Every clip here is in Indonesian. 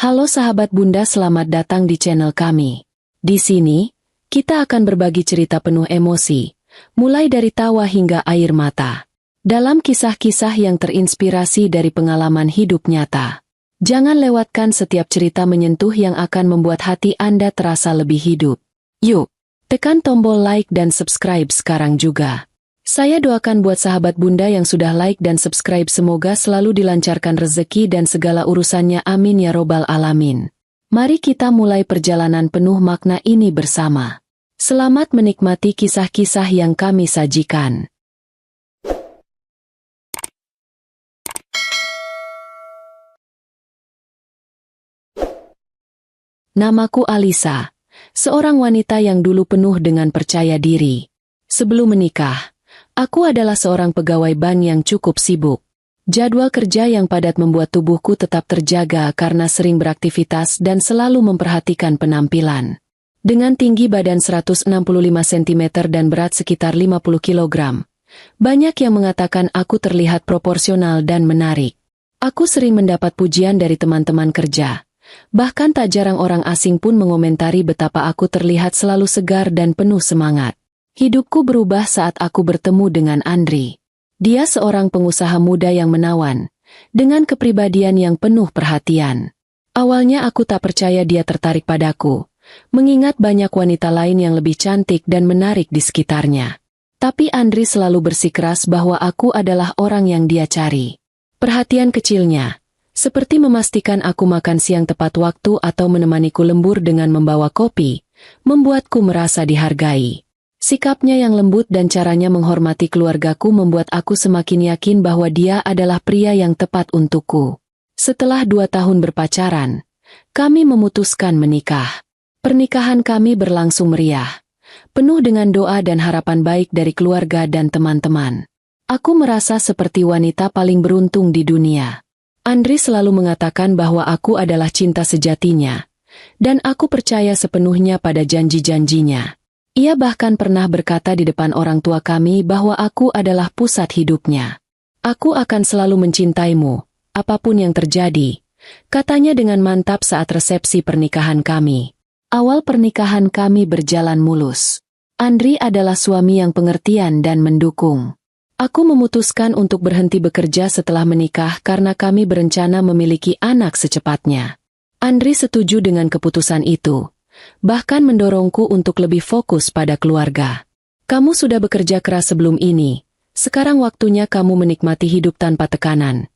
Halo sahabat Bunda, selamat datang di channel kami. Di sini, kita akan berbagi cerita penuh emosi, mulai dari tawa hingga air mata. Dalam kisah-kisah yang terinspirasi dari pengalaman hidup nyata. Jangan lewatkan setiap cerita menyentuh yang akan membuat hati Anda terasa lebih hidup. Yuk, tekan tombol like dan subscribe sekarang juga. Saya doakan buat sahabat Bunda yang sudah like dan subscribe, semoga selalu dilancarkan rezeki dan segala urusannya, amin ya robbal alamin. Mari kita mulai perjalanan penuh makna ini bersama. Selamat menikmati kisah-kisah yang kami sajikan. Namaku Alisa, seorang wanita yang dulu penuh dengan percaya diri. Sebelum menikah, aku adalah seorang pegawai bank yang cukup sibuk. Jadwal kerja yang padat membuat tubuhku tetap terjaga karena sering beraktivitas dan selalu memperhatikan penampilan. Dengan tinggi badan 165 cm dan berat sekitar 50 kg, banyak yang mengatakan aku terlihat proporsional dan menarik. Aku sering mendapat pujian dari teman-teman kerja. Bahkan tak jarang orang asing pun mengomentari betapa aku terlihat selalu segar dan penuh semangat. Hidupku berubah saat aku bertemu dengan Andri. Dia seorang pengusaha muda yang menawan, dengan kepribadian yang penuh perhatian. Awalnya aku tak percaya dia tertarik padaku, mengingat banyak wanita lain yang lebih cantik dan menarik di sekitarnya. Tapi Andri selalu bersikeras bahwa aku adalah orang yang dia cari. Perhatian kecilnya, seperti memastikan aku makan siang tepat waktu atau menemaniku lembur dengan membawa kopi, membuatku merasa dihargai. Sikapnya yang lembut dan caranya menghormati keluargaku membuat aku semakin yakin bahwa dia adalah pria yang tepat untukku. Setelah 2 tahun berpacaran, kami memutuskan menikah. Pernikahan kami berlangsung meriah, penuh dengan doa dan harapan baik dari keluarga dan teman-teman. Aku merasa seperti wanita paling beruntung di dunia. Andri selalu mengatakan bahwa aku adalah cinta sejatinya, dan aku percaya sepenuhnya pada janji-janjinya. Ia bahkan pernah berkata di depan orang tua kami bahwa aku adalah pusat hidupnya. Aku akan selalu mencintaimu, apapun yang terjadi, katanya dengan mantap saat resepsi pernikahan kami. Awal pernikahan kami berjalan mulus. Andri adalah suami yang pengertian dan mendukung. Aku memutuskan untuk berhenti bekerja setelah menikah karena kami berencana memiliki anak secepatnya. Andri setuju dengan keputusan itu. Bahkan mendorongku untuk lebih fokus pada keluarga. Kamu sudah bekerja keras sebelum ini, sekarang waktunya kamu menikmati hidup tanpa tekanan,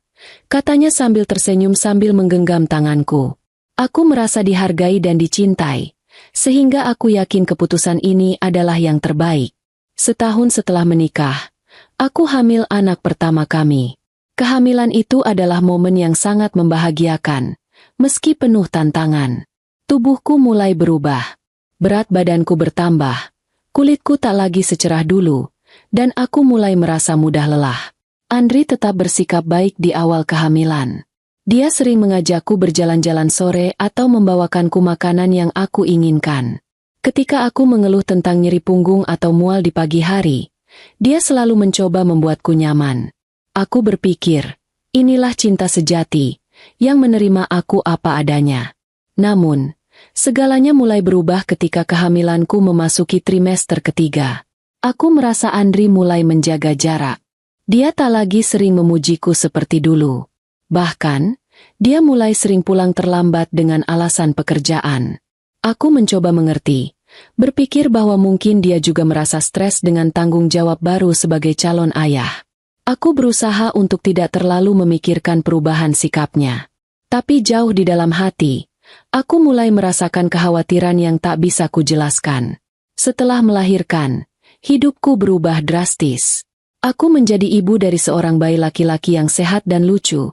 katanya sambil tersenyum sambil menggenggam tanganku. Aku merasa dihargai dan dicintai, sehingga aku yakin keputusan ini adalah yang terbaik. Setahun setelah menikah, aku hamil anak pertama kami. Kehamilan itu adalah momen yang sangat membahagiakan, meski penuh tantangan. Tubuhku mulai berubah. Berat badanku bertambah. Kulitku tak lagi secerah dulu. Dan aku mulai merasa mudah lelah. Andri tetap bersikap baik di awal kehamilan. Dia sering mengajakku berjalan-jalan sore atau membawakanku makanan yang aku inginkan. Ketika aku mengeluh tentang nyeri punggung atau mual di pagi hari, dia selalu mencoba membuatku nyaman. Aku berpikir, inilah cinta sejati, yang menerima aku apa adanya. Namun, segalanya mulai berubah ketika kehamilanku memasuki trimester ketiga. Aku merasa Andri mulai menjaga jarak. Dia tak lagi sering memujiku seperti dulu. Bahkan, dia mulai sering pulang terlambat dengan alasan pekerjaan. Aku mencoba mengerti, berpikir bahwa mungkin dia juga merasa stres dengan tanggung jawab baru sebagai calon ayah. Aku berusaha untuk tidak terlalu memikirkan perubahan sikapnya. Tapi jauh di dalam hati, aku mulai merasakan kekhawatiran yang tak bisa kujelaskan. Setelah melahirkan, hidupku berubah drastis. Aku menjadi ibu dari seorang bayi laki-laki yang sehat dan lucu.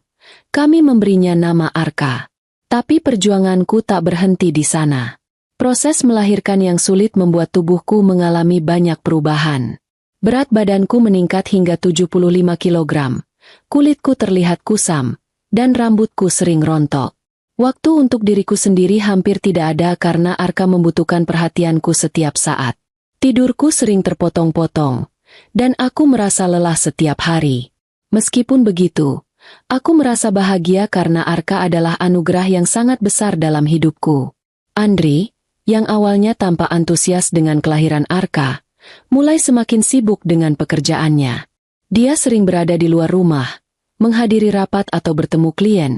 Kami memberinya nama Arka. Tapi perjuanganku tak berhenti di sana. Proses melahirkan yang sulit membuat tubuhku mengalami banyak perubahan. Berat badanku meningkat hingga 75 kg. Kulitku terlihat kusam, dan rambutku sering rontok. Waktu untuk diriku sendiri hampir tidak ada karena Arka membutuhkan perhatianku setiap saat. Tidurku sering terpotong-potong, dan aku merasa lelah setiap hari. Meskipun begitu, Aku merasa bahagia karena Arka adalah anugerah yang sangat besar dalam hidupku. Andri, yang awalnya tampak antusias dengan kelahiran Arka, mulai semakin sibuk dengan pekerjaannya. Dia sering berada di luar rumah, menghadiri rapat atau bertemu klien.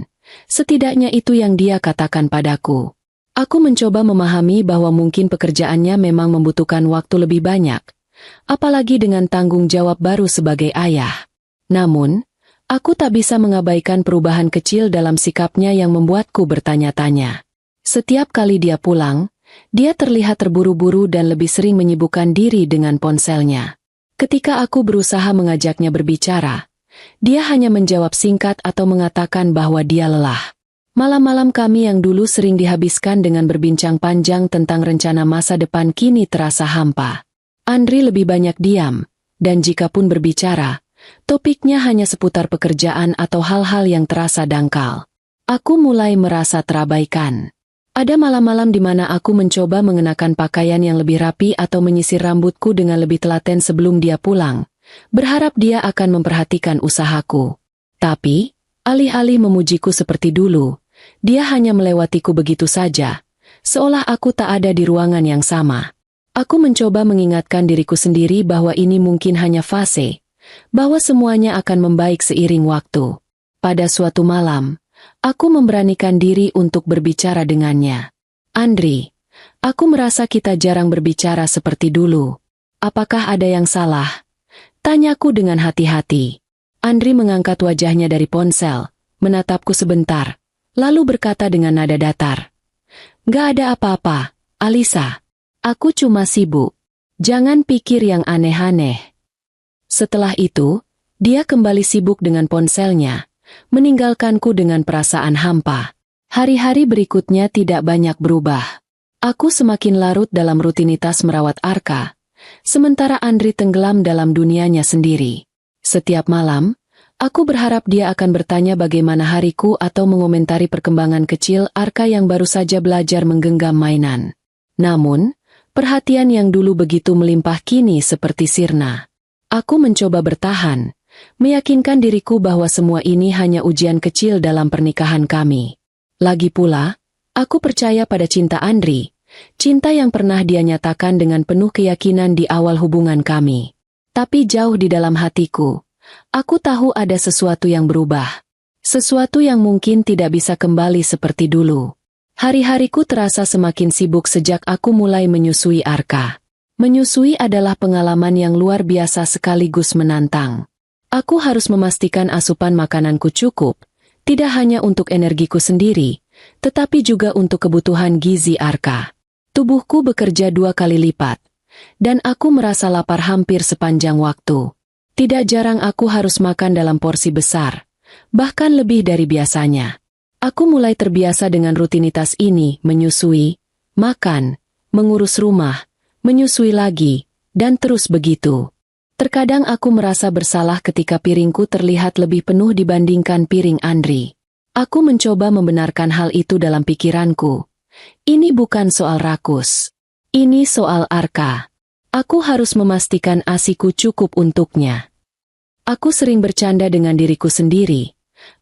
Setidaknya itu yang dia katakan padaku. Aku mencoba memahami bahwa mungkin pekerjaannya memang membutuhkan waktu lebih banyak, apalagi dengan tanggung jawab baru sebagai ayah. Namun, aku tak bisa mengabaikan perubahan kecil dalam sikapnya yang membuatku bertanya-tanya. Setiap kali dia pulang, dia terlihat terburu-buru dan lebih sering menyibukkan diri dengan ponselnya. Ketika aku berusaha mengajaknya berbicara, dia hanya menjawab singkat atau mengatakan bahwa dia lelah. Malam-malam kami yang dulu sering dihabiskan dengan berbincang panjang tentang rencana masa depan kini terasa hampa. Andri lebih banyak diam, dan jikapun berbicara, topiknya hanya seputar pekerjaan atau hal-hal yang terasa dangkal. Aku mulai merasa terabaikan. Ada malam-malam di mana aku mencoba mengenakan pakaian yang lebih rapi atau menyisir rambutku dengan lebih telaten sebelum dia pulang, berharap dia akan memperhatikan usahaku. Tapi, alih-alih memujiku seperti dulu, dia hanya melewatiku begitu saja, seolah aku tak ada di ruangan yang sama. Aku mencoba mengingatkan diriku sendiri bahwa ini mungkin hanya fase, bahwa semuanya akan membaik seiring waktu. Pada suatu malam, aku memberanikan diri untuk berbicara dengannya. Andri, aku merasa kita jarang berbicara seperti dulu. Apakah ada yang salah? Tanyaku dengan hati-hati. Andri mengangkat wajahnya dari ponsel, menatapku sebentar, lalu berkata dengan nada datar. Gak ada apa-apa, Alisa. Aku cuma sibuk. Jangan pikir yang aneh-aneh. Setelah itu, dia kembali sibuk dengan ponselnya, meninggalkanku dengan perasaan hampa. Hari-hari berikutnya tidak banyak berubah. Aku semakin larut dalam rutinitas merawat Arka, sementara Andri tenggelam dalam dunianya sendiri. Setiap malam, aku berharap dia akan bertanya bagaimana hariku atau mengomentari perkembangan kecil Arka yang baru saja belajar menggenggam mainan. Namun, perhatian yang dulu begitu melimpah kini seperti sirna. Aku mencoba bertahan, meyakinkan diriku bahwa semua ini hanya ujian kecil dalam pernikahan kami. Lagi pula, aku percaya pada cinta Andri, cinta yang pernah dia nyatakan dengan penuh keyakinan di awal hubungan kami. Tapi jauh di dalam hatiku, aku tahu ada sesuatu yang berubah. Sesuatu yang mungkin tidak bisa kembali seperti dulu. Hari-hariku terasa semakin sibuk sejak aku mulai menyusui Arka. Menyusui adalah pengalaman yang luar biasa sekaligus menantang. Aku harus memastikan asupan makananku cukup, tidak hanya untuk energiku sendiri, tetapi juga untuk kebutuhan gizi Arka. Tubuhku bekerja 2 kali lipat, dan aku merasa lapar hampir sepanjang waktu. Tidak jarang aku harus makan dalam porsi besar, bahkan lebih dari biasanya. Aku mulai terbiasa dengan rutinitas ini, menyusui, makan, mengurus rumah, menyusui lagi, dan terus begitu. Terkadang aku merasa bersalah ketika piringku terlihat lebih penuh dibandingkan piring Andri. Aku mencoba membenarkan hal itu dalam pikiranku. Ini bukan soal rakus. Ini soal Arka. Aku harus memastikan ASIku cukup untuknya. Aku sering bercanda dengan diriku sendiri.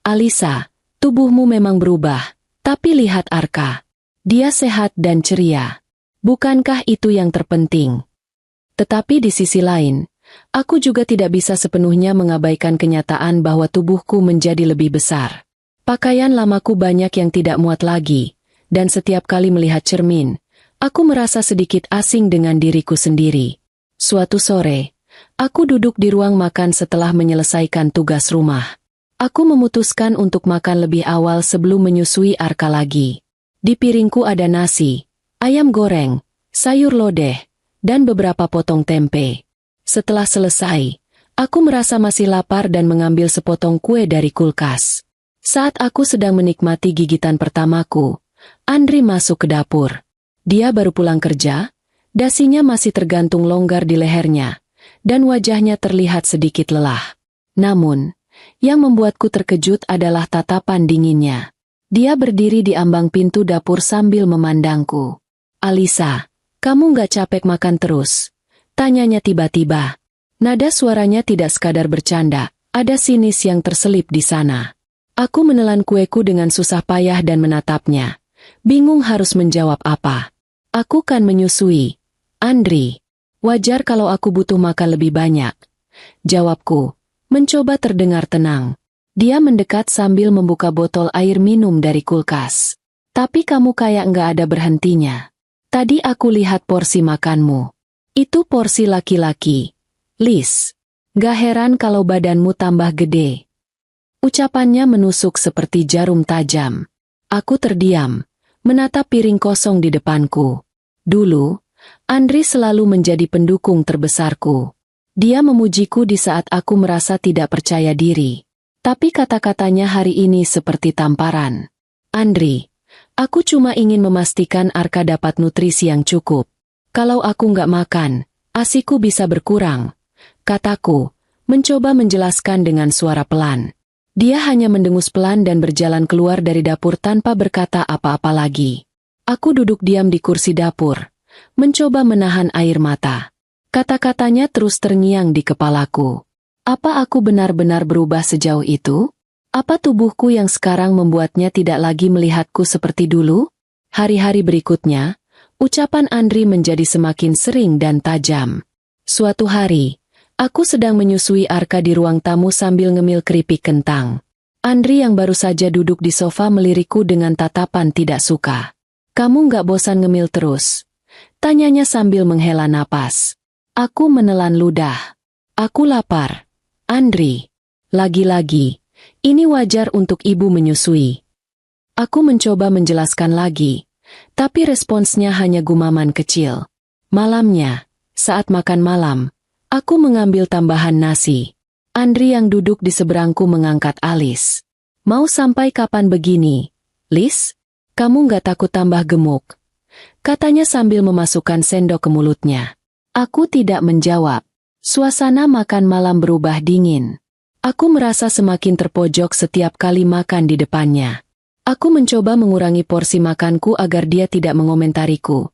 Alisa, tubuhmu memang berubah, tapi lihat Arka. Dia sehat dan ceria. Bukankah itu yang terpenting? Tetapi di sisi lain, aku juga tidak bisa sepenuhnya mengabaikan kenyataan bahwa tubuhku menjadi lebih besar. Pakaian lamaku banyak yang tidak muat lagi, dan setiap kali melihat cermin, aku merasa sedikit asing dengan diriku sendiri. Suatu sore, aku duduk di ruang makan setelah menyelesaikan tugas rumah. Aku memutuskan untuk makan lebih awal sebelum menyusui Arka lagi. Di piringku ada nasi, ayam goreng, sayur lodeh, dan beberapa potong tempe. Setelah selesai, aku merasa masih lapar dan mengambil sepotong kue dari kulkas. Saat aku sedang menikmati gigitan pertamaku, Andri masuk ke dapur. Dia baru pulang kerja, dasinya masih tergantung longgar di lehernya, dan wajahnya terlihat sedikit lelah. Namun, yang membuatku terkejut adalah tatapan dinginnya. Dia berdiri di ambang pintu dapur sambil memandangku. Alisa, kamu nggak capek makan terus? Tanyanya tiba-tiba. Nada suaranya tidak sekadar bercanda, ada sinis yang terselip di sana. Aku menelan kueku dengan susah payah dan menatapnya. Bingung harus menjawab apa. Aku kan menyusui. Andri, wajar kalau aku butuh makan lebih banyak. Jawabku, mencoba terdengar tenang. Dia mendekat sambil membuka botol air minum dari kulkas. Tapi kamu kayak nggak ada berhentinya. Tadi aku lihat porsi makanmu. Itu porsi laki-laki. Liz, gak heran kalau badanmu tambah gede. Ucapannya menusuk seperti jarum tajam. Aku terdiam, menatap piring kosong di depanku. Dulu, Andri selalu menjadi pendukung terbesarku. Dia memujiku di saat aku merasa tidak percaya diri. Tapi kata-katanya hari ini seperti tamparan. Andri, aku cuma ingin memastikan Arka dapat nutrisi yang cukup. Kalau aku nggak makan, ASIku bisa berkurang. Kataku, mencoba menjelaskan dengan suara pelan. Dia hanya mendengus pelan dan berjalan keluar dari dapur tanpa berkata apa-apa lagi. Aku duduk diam di kursi dapur, mencoba menahan air mata. Kata-katanya terus terngiang di kepalaku. Apa aku benar-benar berubah sejauh itu? Apa tubuhku yang sekarang membuatnya tidak lagi melihatku seperti dulu? Hari-hari berikutnya, ucapan Andri menjadi semakin sering dan tajam. Suatu hari, aku sedang menyusui Arka di ruang tamu sambil ngemil keripik kentang. Andri yang baru saja duduk di sofa melirikku dengan tatapan tidak suka. Kamu nggak bosan ngemil terus? Tanyanya sambil menghela napas. Aku menelan ludah. Aku lapar. Andri, lagi-lagi, ini wajar untuk ibu menyusui. Aku mencoba menjelaskan lagi, tapi responsnya hanya gumaman kecil. Malamnya, saat makan malam, aku mengambil tambahan nasi. Andri yang duduk di seberangku mengangkat alis. Mau sampai kapan begini? Liz, kamu nggak takut tambah gemuk? Katanya sambil memasukkan sendok ke mulutnya. Aku tidak menjawab. Suasana makan malam berubah dingin. Aku merasa semakin terpojok setiap kali makan di depannya. Aku mencoba mengurangi porsi makanku agar dia tidak mengomentariku.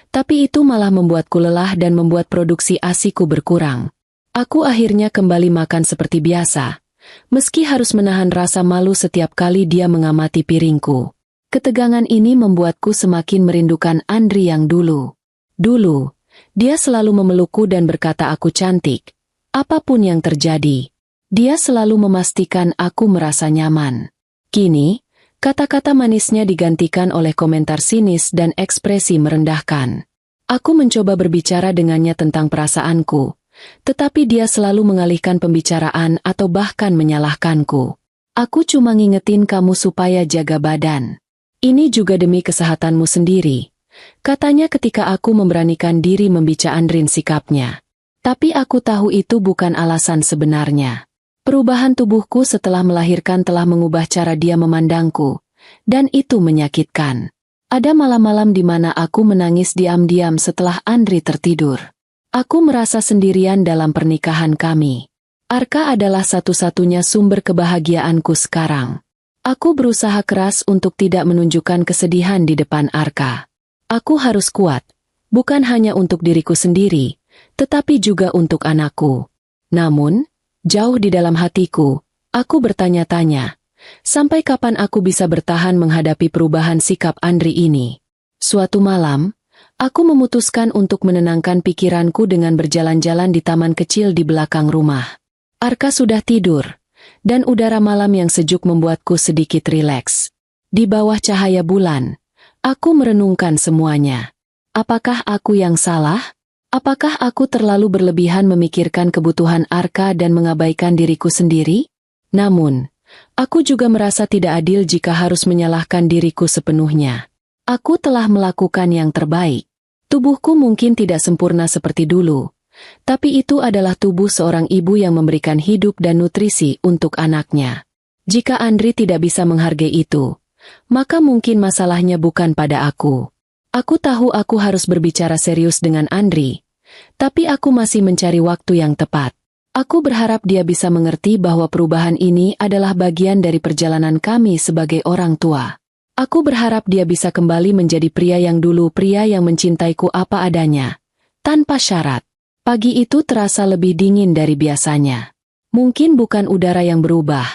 Tapi itu malah membuatku lelah dan membuat produksi ASIku berkurang. Aku akhirnya kembali makan seperti biasa, meski harus menahan rasa malu setiap kali dia mengamati piringku. Ketegangan ini membuatku semakin merindukan Andri yang dulu. Dulu, dia selalu memelukku dan berkata aku cantik. Apapun yang terjadi, dia selalu memastikan aku merasa nyaman. Kini, kata-kata manisnya digantikan oleh komentar sinis dan ekspresi merendahkan. Aku mencoba berbicara dengannya tentang perasaanku, tetapi dia selalu mengalihkan pembicaraan atau bahkan menyalahkanku. Aku cuma ngingetin kamu supaya jaga badan. Ini juga demi kesehatanmu sendiri, katanya ketika aku memberanikan diri membica Andrin sikapnya. Tapi aku tahu itu bukan alasan sebenarnya. Perubahan tubuhku setelah melahirkan telah mengubah cara dia memandangku, dan itu menyakitkan. Ada malam-malam di mana aku menangis diam-diam setelah Andri tertidur. Aku merasa sendirian dalam pernikahan kami. Arka adalah satu-satunya sumber kebahagiaanku sekarang. Aku berusaha keras untuk tidak menunjukkan kesedihan di depan Arka. Aku harus kuat, bukan hanya untuk diriku sendiri, tetapi juga untuk anakku. Namun, jauh di dalam hatiku, aku bertanya-tanya, sampai kapan aku bisa bertahan menghadapi perubahan sikap Andri ini? Suatu malam, aku memutuskan untuk menenangkan pikiranku dengan berjalan-jalan di taman kecil di belakang rumah. Arka sudah tidur, dan udara malam yang sejuk membuatku sedikit rileks. Di bawah cahaya bulan, aku merenungkan semuanya. Apakah aku yang salah? Apakah aku terlalu berlebihan memikirkan kebutuhan Arka dan mengabaikan diriku sendiri? Namun, aku juga merasa tidak adil jika harus menyalahkan diriku sepenuhnya. Aku telah melakukan yang terbaik. Tubuhku mungkin tidak sempurna seperti dulu, tapi itu adalah tubuh seorang ibu yang memberikan hidup dan nutrisi untuk anaknya. Jika Andri tidak bisa menghargai itu, maka mungkin masalahnya bukan pada aku. Aku tahu aku harus berbicara serius dengan Andri, tapi aku masih mencari waktu yang tepat. Aku berharap dia bisa mengerti bahwa perubahan ini adalah bagian dari perjalanan kami sebagai orang tua. Aku berharap dia bisa kembali menjadi pria yang dulu, pria yang mencintaiku apa adanya, tanpa syarat. Pagi itu terasa lebih dingin dari biasanya. Mungkin bukan udara yang berubah,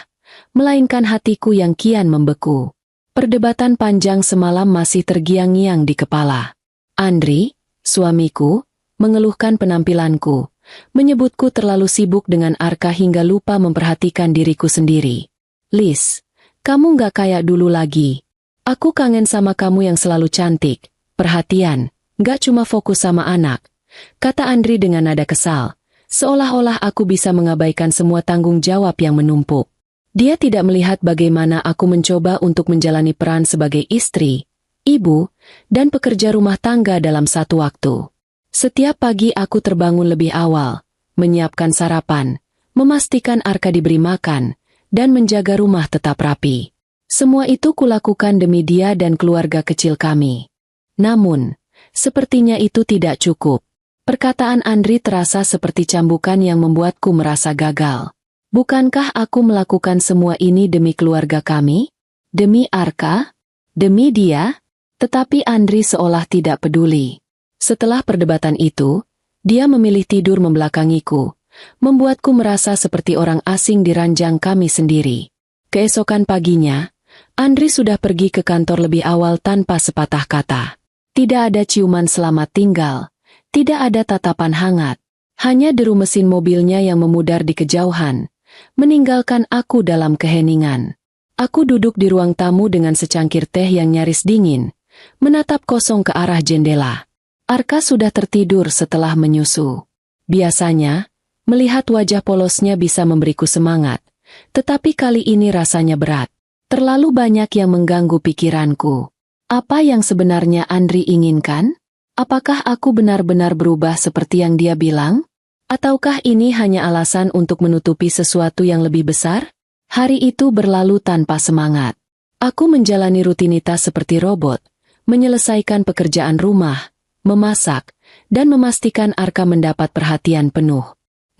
melainkan hatiku yang kian membeku. Perdebatan panjang semalam masih tergiang-giang di kepala. Andri, suamiku, mengeluhkan penampilanku, menyebutku terlalu sibuk dengan Arka hingga lupa memperhatikan diriku sendiri. Lis, kamu gak kayak dulu lagi. Aku kangen sama kamu yang selalu cantik, perhatian, gak cuma fokus sama anak, kata Andri dengan nada kesal, seolah-olah aku bisa mengabaikan semua tanggung jawab yang menumpuk. Dia tidak melihat bagaimana aku mencoba untuk menjalani peran sebagai istri, ibu, dan pekerja rumah tangga dalam satu waktu. Setiap pagi aku terbangun lebih awal, menyiapkan sarapan, memastikan Arka diberi makan, dan menjaga rumah tetap rapi. Semua itu kulakukan demi dia dan keluarga kecil kami. Namun, sepertinya itu tidak cukup. Perkataan Andri terasa seperti cambukan yang membuatku merasa gagal. Bukankah aku melakukan semua ini demi keluarga kami? Demi Arka? Demi dia? Tetapi Andri seolah tidak peduli. Setelah perdebatan itu, dia memilih tidur membelakangiku, membuatku merasa seperti orang asing di ranjang kami sendiri. Keesokan paginya, Andri sudah pergi ke kantor lebih awal tanpa sepatah kata. Tidak ada ciuman selamat tinggal, tidak ada tatapan hangat, hanya deru mesin mobilnya yang memudar di kejauhan, meninggalkan aku dalam keheningan. Aku duduk di ruang tamu dengan secangkir teh yang nyaris dingin, menatap kosong ke arah jendela. Arka sudah tertidur setelah menyusu. Biasanya, melihat wajah polosnya bisa memberiku semangat, tetapi kali ini rasanya berat. Terlalu banyak yang mengganggu pikiranku. Apa yang sebenarnya Andri inginkan? Apakah aku benar-benar berubah seperti yang dia bilang? Ataukah ini hanya alasan untuk menutupi sesuatu yang lebih besar? Hari itu berlalu tanpa semangat. Aku menjalani rutinitas seperti robot, menyelesaikan pekerjaan rumah, memasak, dan memastikan Arka mendapat perhatian penuh.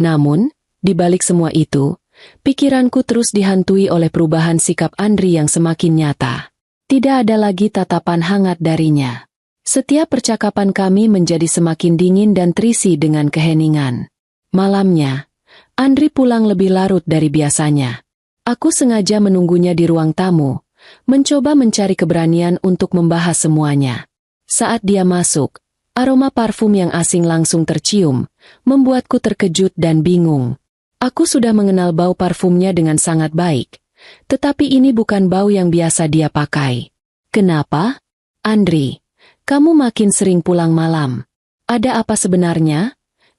Namun, di balik semua itu, pikiranku terus dihantui oleh perubahan sikap Andri yang semakin nyata. Tidak ada lagi tatapan hangat darinya. Setiap percakapan kami menjadi semakin dingin dan terisi dengan keheningan. Malamnya, Andri pulang lebih larut dari biasanya. Aku sengaja menunggunya di ruang tamu, mencoba mencari keberanian untuk membahas semuanya. Saat dia masuk, aroma parfum yang asing langsung tercium, membuatku terkejut dan bingung. Aku sudah mengenal bau parfumnya dengan sangat baik, tetapi ini bukan bau yang biasa dia pakai. Kenapa? Andri, kamu makin sering pulang malam. Ada apa sebenarnya?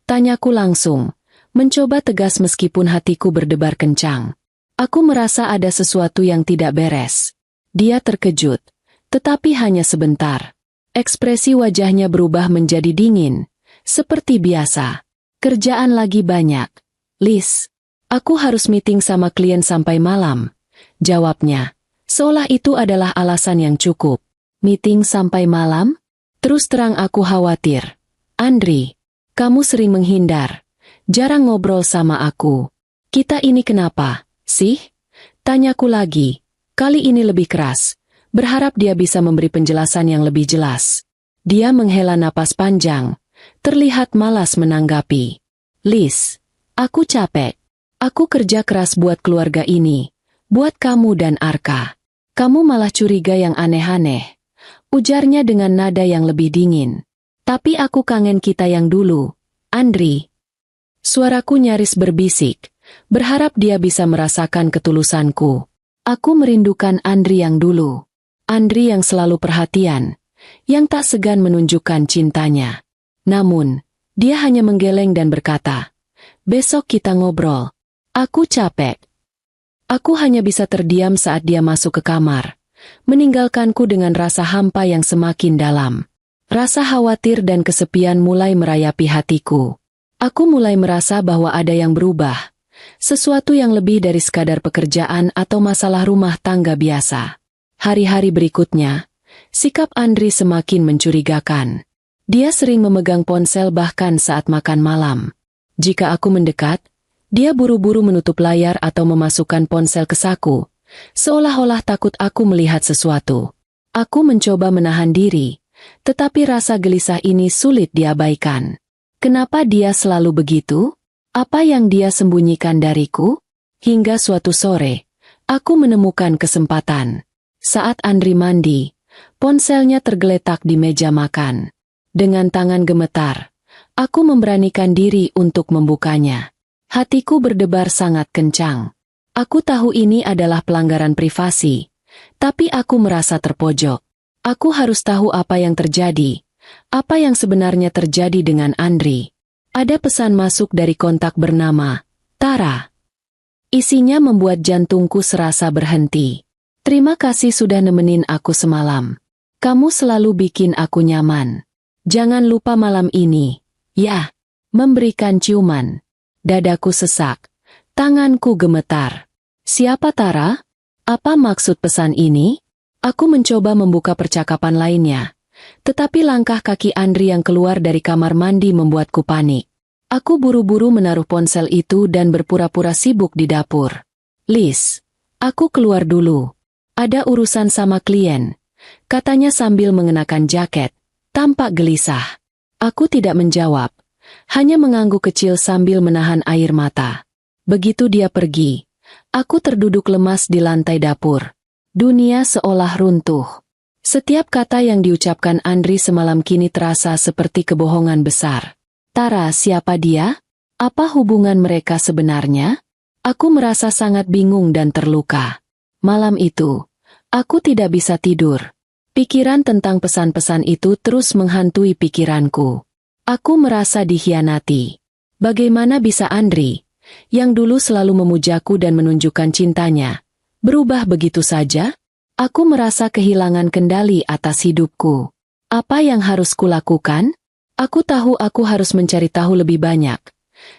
Tanyaku langsung, mencoba tegas meskipun hatiku berdebar kencang. Aku merasa ada sesuatu yang tidak beres. Dia terkejut, tetapi hanya sebentar. Ekspresi wajahnya berubah menjadi dingin, seperti biasa. Kerjaan lagi banyak. Lis, aku harus meeting sama klien sampai malam. Jawabnya, seolah itu adalah alasan yang cukup. Meeting sampai malam? Terus terang aku khawatir. Andri, kamu sering menghindar, jarang ngobrol sama aku. Kita ini kenapa, sih? Tanyaku lagi, kali ini lebih keras, berharap dia bisa memberi penjelasan yang lebih jelas. Dia menghela napas panjang, terlihat malas menanggapi. Lis, aku capek. Aku kerja keras buat keluarga ini, buat kamu dan Arka. Kamu malah curiga yang aneh-aneh, ujarnya dengan nada yang lebih dingin. Tapi aku kangen kita yang dulu, Andri. Suaraku nyaris berbisik, berharap dia bisa merasakan ketulusanku. Aku merindukan Andri yang dulu. Andri yang selalu perhatian, yang tak segan menunjukkan cintanya. Namun, dia hanya menggeleng dan berkata, besok kita ngobrol. Aku capek. Aku hanya bisa terdiam saat dia masuk ke kamar, meninggalkanku dengan rasa hampa yang semakin dalam. Rasa khawatir dan kesepian mulai merayapi hatiku. Aku mulai merasa bahwa ada yang berubah, sesuatu yang lebih dari sekadar pekerjaan atau masalah rumah tangga biasa. Hari-hari berikutnya, sikap Andri semakin mencurigakan. Dia sering memegang ponsel bahkan saat makan malam. Jika aku mendekat, dia buru-buru menutup layar atau memasukkan ponsel ke saku, seolah-olah takut aku melihat sesuatu. Aku mencoba menahan diri, tetapi rasa gelisah ini sulit diabaikan. Kenapa dia selalu begitu? Apa yang dia sembunyikan dariku? Hingga suatu sore, Aku menemukan kesempatan. Saat Andri mandi, ponselnya tergeletak di meja makan. Dengan tangan gemetar, aku memberanikan diri untuk membukanya. Hatiku berdebar sangat kencang. Aku tahu ini adalah pelanggaran privasi, tapi aku merasa terpojok. Aku harus tahu apa yang terjadi, apa yang sebenarnya terjadi dengan Andri. Ada pesan masuk dari kontak bernama Tara. Isinya membuat jantungku serasa berhenti. Terima kasih sudah nemenin aku semalam. Kamu selalu bikin aku nyaman. Jangan lupa malam ini, ya. Memberikan ciuman. Dadaku sesak. Tanganku gemetar. Siapa Tara? Apa maksud pesan ini? Aku mencoba membuka percakapan lainnya. Tetapi langkah kaki Andri yang keluar dari kamar mandi membuatku panik. Aku buru-buru menaruh ponsel itu dan berpura-pura sibuk di dapur. Liz, aku keluar dulu. Ada urusan sama klien, katanya sambil mengenakan jaket, tampak gelisah. Aku tidak menjawab, hanya mengangguk kecil sambil menahan air mata. Begitu dia pergi, aku terduduk lemas di lantai dapur. Dunia seolah runtuh. Setiap kata yang diucapkan Andri semalam kini terasa seperti kebohongan besar. Tara, siapa dia? Apa hubungan mereka sebenarnya? Aku merasa sangat bingung dan terluka. Malam itu, aku tidak bisa tidur. Pikiran tentang pesan-pesan itu terus menghantui pikiranku. Aku merasa dikhianati. Bagaimana bisa Andri, yang dulu selalu memujaku dan menunjukkan cintanya, berubah begitu saja? Aku merasa kehilangan kendali atas hidupku. Apa yang harus kulakukan? Aku tahu aku harus mencari tahu lebih banyak.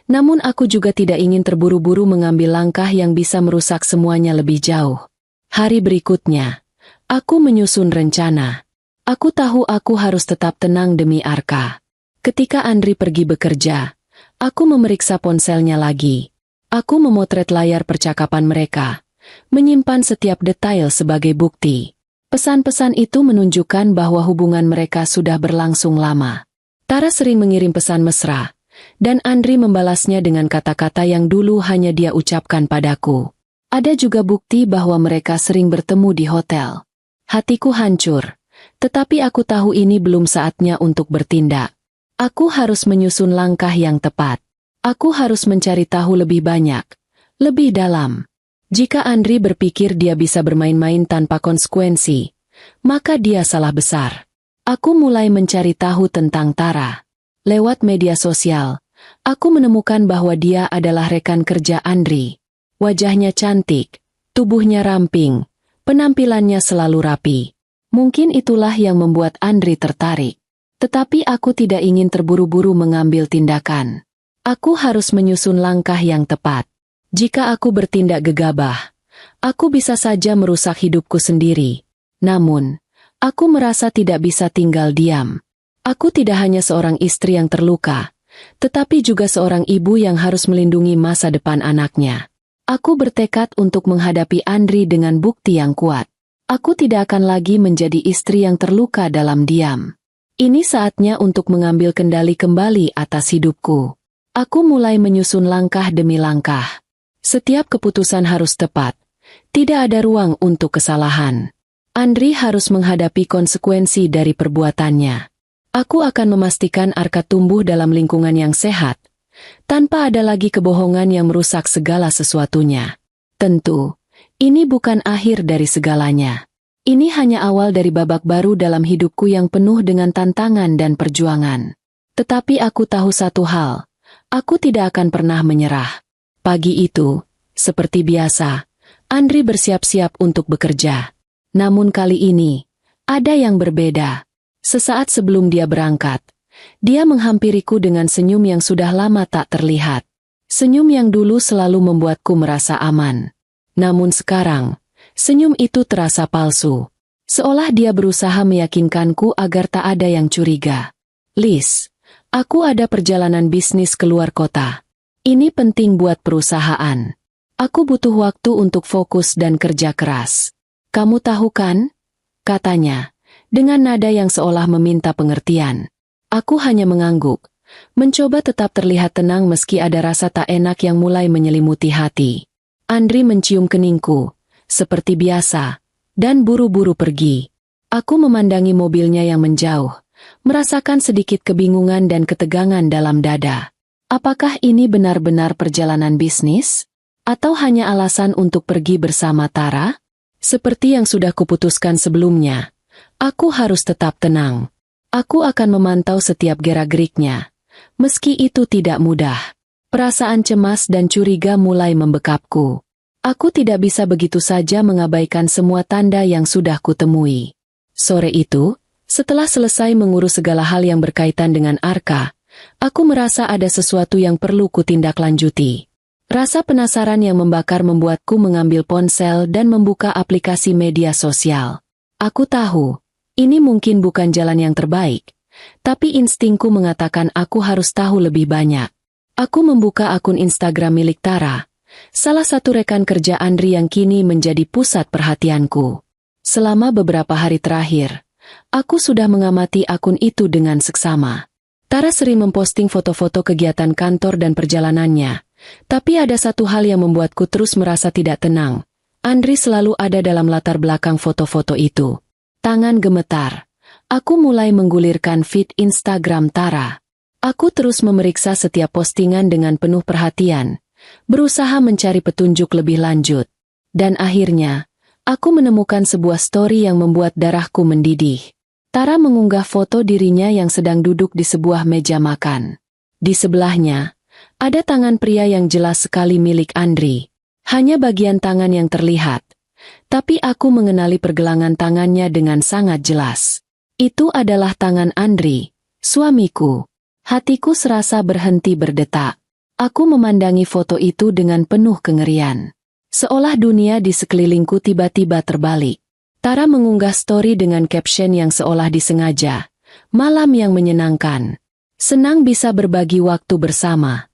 Namun aku juga tidak ingin terburu-buru mengambil langkah yang bisa merusak semuanya lebih jauh. Hari berikutnya, aku menyusun rencana. Aku tahu aku harus tetap tenang demi Arka. Ketika Andri pergi bekerja, aku memeriksa ponselnya lagi. Aku memotret layar percakapan mereka, menyimpan setiap detail sebagai bukti. Pesan-pesan itu menunjukkan bahwa hubungan mereka sudah berlangsung lama. Tara sering mengirim pesan mesra, dan Andri membalasnya dengan kata-kata yang dulu hanya dia ucapkan padaku. Ada juga bukti bahwa mereka sering bertemu di hotel. Hatiku hancur, tetapi aku tahu ini belum saatnya untuk bertindak. Aku harus menyusun langkah yang tepat. Aku harus mencari tahu lebih banyak, lebih dalam. Jika Andri berpikir dia bisa bermain-main tanpa konsekuensi, maka dia salah besar. Aku mulai mencari tahu tentang Tara. Lewat media sosial, aku menemukan bahwa dia adalah rekan kerja Andri. Wajahnya cantik, tubuhnya ramping, penampilannya selalu rapi. Mungkin itulah yang membuat Andri tertarik. Tetapi aku tidak ingin terburu-buru mengambil tindakan. Aku harus menyusun langkah yang tepat. Jika aku bertindak gegabah, aku bisa saja merusak hidupku sendiri. Namun, aku merasa tidak bisa tinggal diam. Aku tidak hanya seorang istri yang terluka, tetapi juga seorang ibu yang harus melindungi masa depan anaknya. Aku bertekad untuk menghadapi Andri dengan bukti yang kuat. Aku tidak akan lagi menjadi istri yang terluka dalam diam. Ini saatnya untuk mengambil kendali kembali atas hidupku. Aku mulai menyusun langkah demi langkah. Setiap keputusan harus tepat. Tidak ada ruang untuk kesalahan. Andri harus menghadapi konsekuensi dari perbuatannya. Aku akan memastikan Arka tumbuh dalam lingkungan yang sehat, tanpa ada lagi kebohongan yang merusak segala sesuatunya. Tentu, ini bukan akhir dari segalanya. Ini hanya awal dari babak baru dalam hidupku yang penuh dengan tantangan dan perjuangan. Tetapi aku tahu satu hal, aku tidak akan pernah menyerah. Pagi itu, seperti biasa, Andri bersiap-siap untuk bekerja. Namun kali ini, ada yang berbeda. Sesaat sebelum dia berangkat, dia menghampiriku dengan senyum yang sudah lama tak terlihat. Senyum yang dulu selalu membuatku merasa aman. Namun sekarang, senyum itu terasa palsu. Seolah dia berusaha meyakinkanku agar tak ada yang curiga. Liz, aku ada perjalanan bisnis keluar kota. Ini penting buat perusahaan. Aku butuh waktu untuk fokus dan kerja keras. Kamu tahu kan? Katanya, dengan nada yang seolah meminta pengertian. Aku hanya mengangguk, mencoba tetap terlihat tenang meski ada rasa tak enak yang mulai menyelimuti hati. Andri mencium keningku, seperti biasa, dan buru-buru pergi. Aku memandangi mobilnya yang menjauh, merasakan sedikit kebingungan dan ketegangan dalam dada. Apakah ini benar-benar perjalanan bisnis? Atau hanya alasan untuk pergi bersama Tara? Seperti yang sudah kuputuskan sebelumnya, aku harus tetap tenang. Aku akan memantau setiap gerak-geriknya. Meski itu tidak mudah, perasaan cemas dan curiga mulai membekapku. Aku tidak bisa begitu saja mengabaikan semua tanda yang sudah kutemui. Sore itu, setelah selesai mengurus segala hal yang berkaitan dengan Arka, aku merasa ada sesuatu yang perlu kutindaklanjuti. Rasa penasaran yang membakar membuatku mengambil ponsel dan membuka aplikasi media sosial. Aku tahu, ini mungkin bukan jalan yang terbaik, tapi instingku mengatakan aku harus tahu lebih banyak. Aku membuka akun Instagram milik Tara, salah satu rekan kerja Andri yang kini menjadi pusat perhatianku. Selama beberapa hari terakhir, aku sudah mengamati akun itu dengan seksama. Tara sering memposting foto-foto kegiatan kantor dan perjalanannya. Tapi ada satu hal yang membuatku terus merasa tidak tenang. Andri selalu ada dalam latar belakang foto-foto itu. Tangan gemetar. Aku mulai menggulirkan feed Instagram Tara. Aku terus memeriksa setiap postingan dengan penuh perhatian, berusaha mencari petunjuk lebih lanjut. Dan akhirnya, aku menemukan sebuah story yang membuat darahku mendidih. Tara mengunggah foto dirinya yang sedang duduk di sebuah meja makan. Di sebelahnya, ada tangan pria yang jelas sekali milik Andri. Hanya bagian tangan yang terlihat. Tapi aku mengenali pergelangan tangannya dengan sangat jelas. Itu adalah tangan Andri, suamiku. Hatiku serasa berhenti berdetak. Aku memandangi foto itu dengan penuh kengerian. Seolah dunia di sekelilingku tiba-tiba terbalik. Tara mengunggah story dengan caption yang seolah disengaja. Malam yang menyenangkan. Senang bisa berbagi waktu bersama.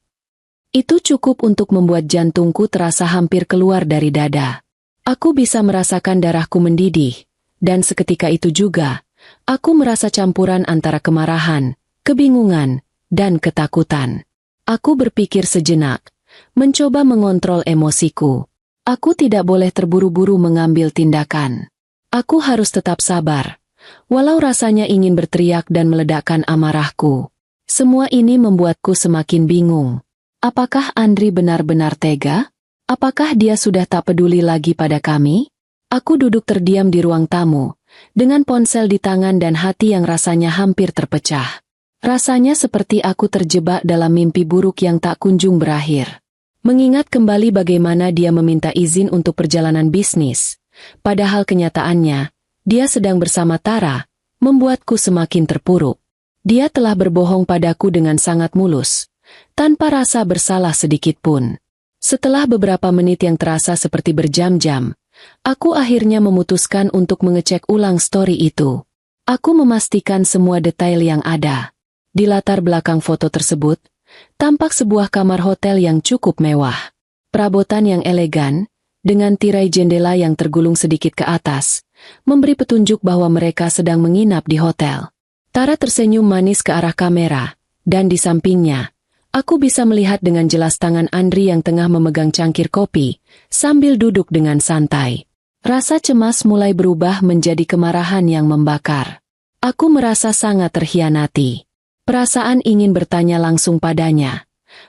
Itu cukup untuk membuat jantungku terasa hampir keluar dari dada. Aku bisa merasakan darahku mendidih, dan seketika itu juga, aku merasa campuran antara kemarahan, kebingungan, dan ketakutan. Aku berpikir sejenak, mencoba mengontrol emosiku. Aku tidak boleh terburu-buru mengambil tindakan. Aku harus tetap sabar, walau rasanya ingin berteriak dan meledakkan amarahku. Semua ini membuatku semakin bingung. Apakah Andri benar-benar tega? Apakah dia sudah tak peduli lagi pada kami? Aku duduk terdiam di ruang tamu, dengan ponsel di tangan dan hati yang rasanya hampir terpecah. Rasanya seperti aku terjebak dalam mimpi buruk yang tak kunjung berakhir. Mengingat kembali bagaimana dia meminta izin untuk perjalanan bisnis, padahal kenyataannya, dia sedang bersama Tara, membuatku semakin terpuruk. Dia telah berbohong padaku dengan sangat mulus, tanpa rasa bersalah sedikit pun. Setelah beberapa menit yang terasa seperti berjam-jam, aku akhirnya memutuskan untuk mengecek ulang story itu. Aku memastikan semua detail yang ada. Di latar belakang foto tersebut, tampak sebuah kamar hotel yang cukup mewah. Perabotan yang elegan, dengan tirai jendela yang tergulung sedikit ke atas, memberi petunjuk bahwa mereka sedang menginap di hotel. Tara tersenyum manis ke arah kamera, dan di sampingnya, aku bisa melihat dengan jelas tangan Andri yang tengah memegang cangkir kopi, sambil duduk dengan santai. Rasa cemas mulai berubah menjadi kemarahan yang membakar. Aku merasa sangat terhianati. Perasaan ingin bertanya langsung padanya,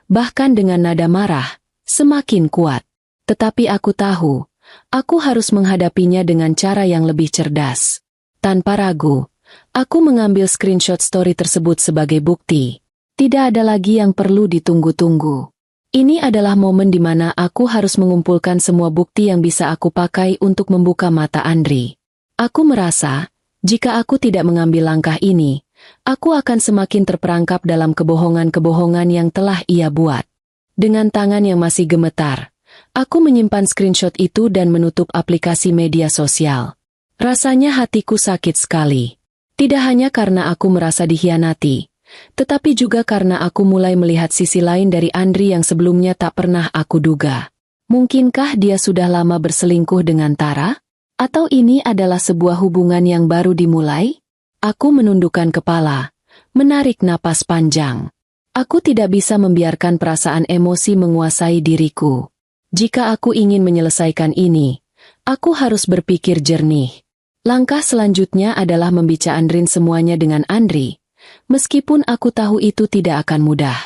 bahkan dengan nada marah, semakin kuat. Tetapi aku tahu, aku harus menghadapinya dengan cara yang lebih cerdas. Tanpa ragu, aku mengambil screenshot story tersebut sebagai bukti. Tidak ada lagi yang perlu ditunggu-tunggu. Ini adalah momen di mana aku harus mengumpulkan semua bukti yang bisa aku pakai untuk membuka mata Andri. Aku merasa, jika aku tidak mengambil langkah ini, aku akan semakin terperangkap dalam kebohongan-kebohongan yang telah ia buat. Dengan tangan yang masih gemetar, aku menyimpan screenshot itu dan menutup aplikasi media sosial. Rasanya hatiku sakit sekali. Tidak hanya karena aku merasa dikhianati, tetapi juga karena aku mulai melihat sisi lain dari Andri yang sebelumnya tak pernah aku duga. Mungkinkah dia sudah lama berselingkuh dengan Tara? Atau ini adalah sebuah hubungan yang baru dimulai? Aku menundukkan kepala, menarik napas panjang. Aku tidak bisa membiarkan perasaan emosi menguasai diriku. Jika aku ingin menyelesaikan ini, Aku harus berpikir jernih. Langkah selanjutnya adalah membicarakan semuanya dengan Andri. Meskipun aku tahu itu tidak akan mudah.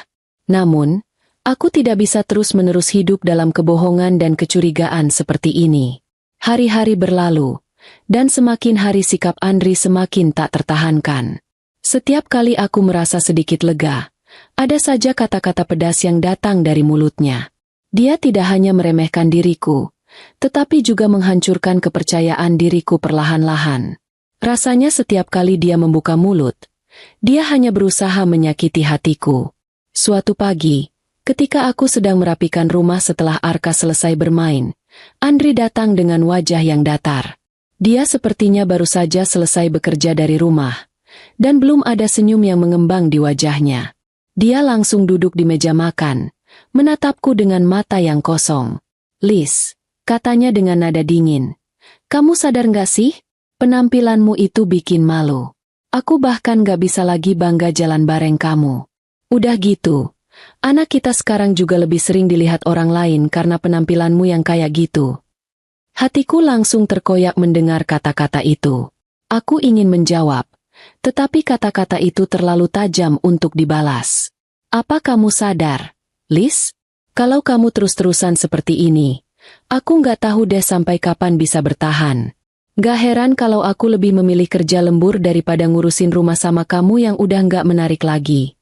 Namun, aku tidak bisa terus-menerus hidup dalam kebohongan dan kecurigaan seperti ini. Hari-hari berlalu, dan semakin hari sikap Andri semakin tak tertahankan. Setiap kali aku merasa sedikit lega, ada saja kata-kata pedas yang datang dari mulutnya. Dia tidak hanya meremehkan diriku, tetapi juga menghancurkan kepercayaan diriku perlahan-lahan. Rasanya setiap kali dia membuka mulut, dia hanya berusaha menyakiti hatiku. Suatu pagi, ketika aku sedang merapikan rumah setelah Arka selesai bermain, Andri datang dengan wajah yang datar. Dia sepertinya baru saja selesai bekerja dari rumah, dan belum ada senyum yang mengembang di wajahnya. Dia langsung duduk di meja makan, menatapku dengan mata yang kosong. "Liz," katanya dengan nada dingin, "kamu sadar nggak sih? Penampilanmu itu bikin malu. Aku bahkan nggak bisa lagi bangga jalan bareng kamu. Udah gitu, anak kita sekarang juga lebih sering dilihat orang lain karena penampilanmu yang kayak gitu." Hatiku langsung terkoyak mendengar kata-kata itu. Aku ingin menjawab, tetapi kata-kata itu terlalu tajam untuk dibalas. "Apa kamu sadar, Liz? Kalau kamu terus-terusan seperti ini, aku nggak tahu deh sampai kapan bisa bertahan. Gak heran kalau aku lebih memilih kerja lembur daripada ngurusin rumah sama kamu yang udah nggak menarik lagi."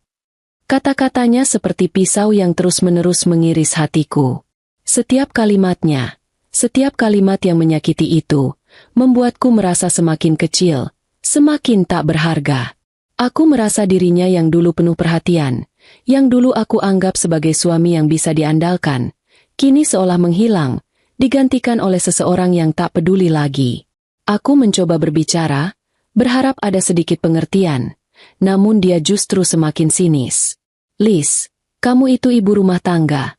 Kata-katanya seperti pisau yang terus-menerus mengiris hatiku. Setiap kalimatnya, setiap kalimat yang menyakiti itu, membuatku merasa semakin kecil, semakin tak berharga. Aku merasa dirinya yang dulu penuh perhatian, yang dulu aku anggap sebagai suami yang bisa diandalkan, kini seolah menghilang, digantikan oleh seseorang yang tak peduli lagi. Aku mencoba berbicara, berharap ada sedikit pengertian, namun dia justru semakin sinis. "Liz, kamu itu ibu rumah tangga,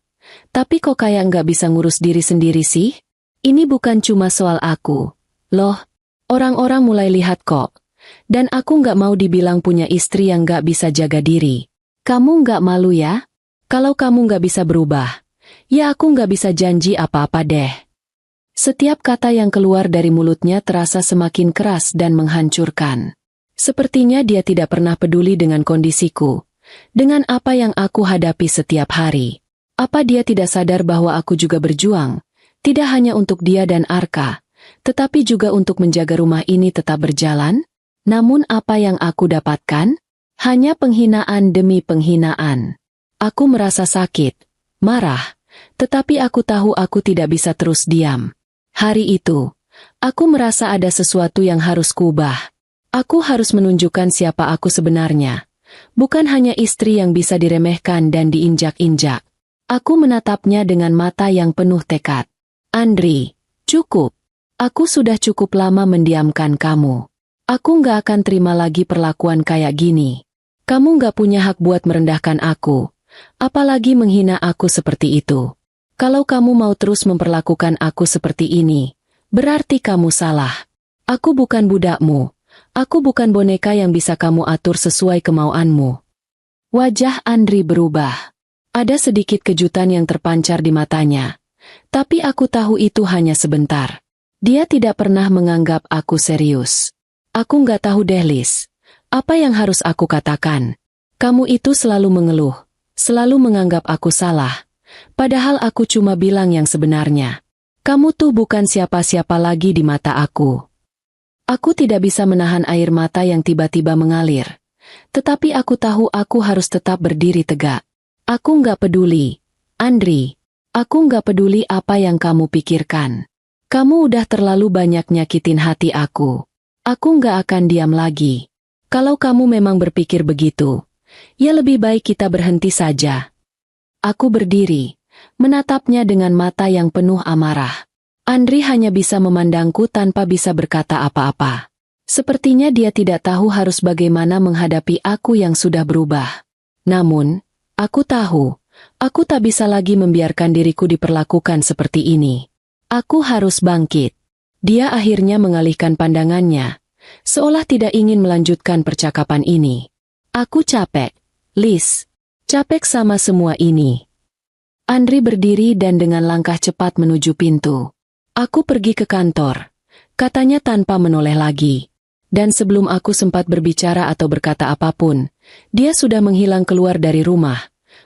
tapi kok kayak nggak bisa ngurus diri sendiri sih? Ini bukan cuma soal aku. Loh, orang-orang mulai lihat kok. Dan aku nggak mau dibilang punya istri yang nggak bisa jaga diri. Kamu nggak malu ya? Kalau kamu nggak bisa berubah, ya aku nggak bisa janji apa-apa deh." Setiap kata yang keluar dari mulutnya terasa semakin keras dan menghancurkan. Sepertinya dia tidak pernah peduli dengan kondisiku, dengan apa yang aku hadapi setiap hari. Apa dia tidak sadar bahwa aku juga berjuang, tidak hanya untuk dia dan Arka, tetapi juga untuk menjaga rumah ini tetap berjalan? Namun apa yang aku dapatkan? Hanya penghinaan demi penghinaan. Aku merasa sakit, marah, tetapi aku tahu aku tidak bisa terus diam. Hari itu, aku merasa ada sesuatu yang harus kuubah. Aku harus menunjukkan siapa aku sebenarnya. Bukan hanya istri yang bisa diremehkan dan diinjak-injak. Aku menatapnya dengan mata yang penuh tekad. "Andri, cukup. Aku sudah cukup lama mendiamkan kamu. Aku nggak akan terima lagi perlakuan kayak gini. Kamu nggak punya hak buat merendahkan aku, apalagi menghina aku seperti itu. Kalau kamu mau terus memperlakukan aku seperti ini, berarti kamu salah. Aku bukan budakmu. Aku bukan boneka yang bisa kamu atur sesuai kemauanmu." Wajah Andri berubah. Ada sedikit kejutan yang terpancar di matanya. Tapi aku tahu itu hanya sebentar. Dia tidak pernah menganggap aku serius. "Aku nggak tahu deh, Liz. Apa yang harus aku katakan? Kamu itu selalu mengeluh, selalu menganggap aku salah. Padahal aku cuma bilang yang sebenarnya. Kamu tuh bukan siapa-siapa lagi di mata aku." Aku tidak bisa menahan air mata yang tiba-tiba mengalir. Tetapi aku tahu aku harus tetap berdiri tegak. "Aku nggak peduli, Andri. Aku nggak peduli apa yang kamu pikirkan. Kamu udah terlalu banyak nyakitin hati aku. Aku nggak akan diam lagi. Kalau kamu memang berpikir begitu, ya lebih baik kita berhenti saja." Aku berdiri, menatapnya dengan mata yang penuh amarah. Andri hanya bisa memandangku tanpa bisa berkata apa-apa. Sepertinya dia tidak tahu harus bagaimana menghadapi aku yang sudah berubah. Namun, aku tahu, aku tak bisa lagi membiarkan diriku diperlakukan seperti ini. Aku harus bangkit. Dia akhirnya mengalihkan pandangannya, seolah tidak ingin melanjutkan percakapan ini. "Aku capek, Liz. Capek sama semua ini." Andri berdiri dan dengan langkah cepat menuju pintu. Aku pergi ke kantor, katanya tanpa menoleh lagi. Dan sebelum aku sempat berbicara atau berkata apapun, dia sudah menghilang keluar dari rumah,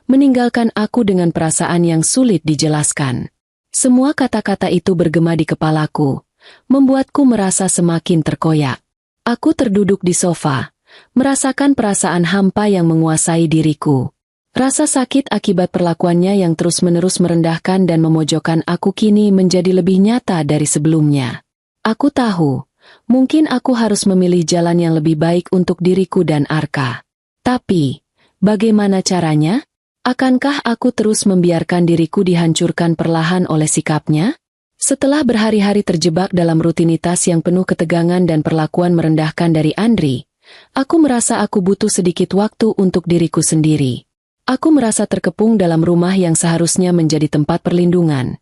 meninggalkan aku dengan perasaan yang sulit dijelaskan. Semua kata-kata itu bergema di kepalaku, membuatku merasa semakin terkoyak. Aku terduduk di sofa, merasakan perasaan hampa yang menguasai diriku. Rasa sakit akibat perlakuannya yang terus-menerus merendahkan dan memojokkan aku kini menjadi lebih nyata dari sebelumnya. Aku tahu, mungkin aku harus memilih jalan yang lebih baik untuk diriku dan Arka. Tapi, bagaimana caranya? Akankah aku terus membiarkan diriku dihancurkan perlahan oleh sikapnya? Setelah berhari-hari terjebak dalam rutinitas yang penuh ketegangan dan perlakuan merendahkan dari Andri, aku merasa aku butuh sedikit waktu untuk diriku sendiri. Aku merasa terkepung dalam rumah yang seharusnya menjadi tempat perlindungan.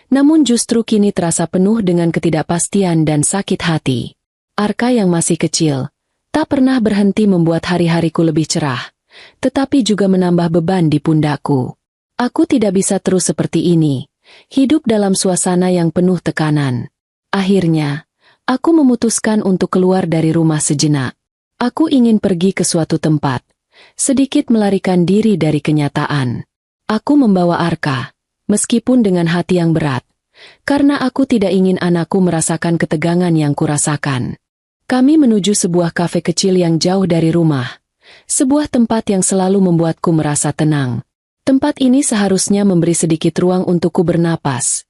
Namun justru kini terasa penuh dengan ketidakpastian dan sakit hati. Arka yang masih kecil, tak pernah berhenti membuat hari-hariku lebih cerah, tetapi juga menambah beban di pundakku. Aku tidak bisa terus seperti ini, hidup dalam suasana yang penuh tekanan. Akhirnya, aku memutuskan untuk keluar dari rumah sejenak. Aku ingin pergi ke suatu tempat, sedikit melarikan diri dari kenyataan. Aku membawa Arka, meskipun dengan hati yang berat, karena aku tidak ingin anakku merasakan ketegangan yang kurasakan. Kami menuju sebuah kafe kecil yang jauh dari rumah, sebuah tempat yang selalu membuatku merasa tenang. Tempat ini seharusnya memberi sedikit ruang untukku bernapas,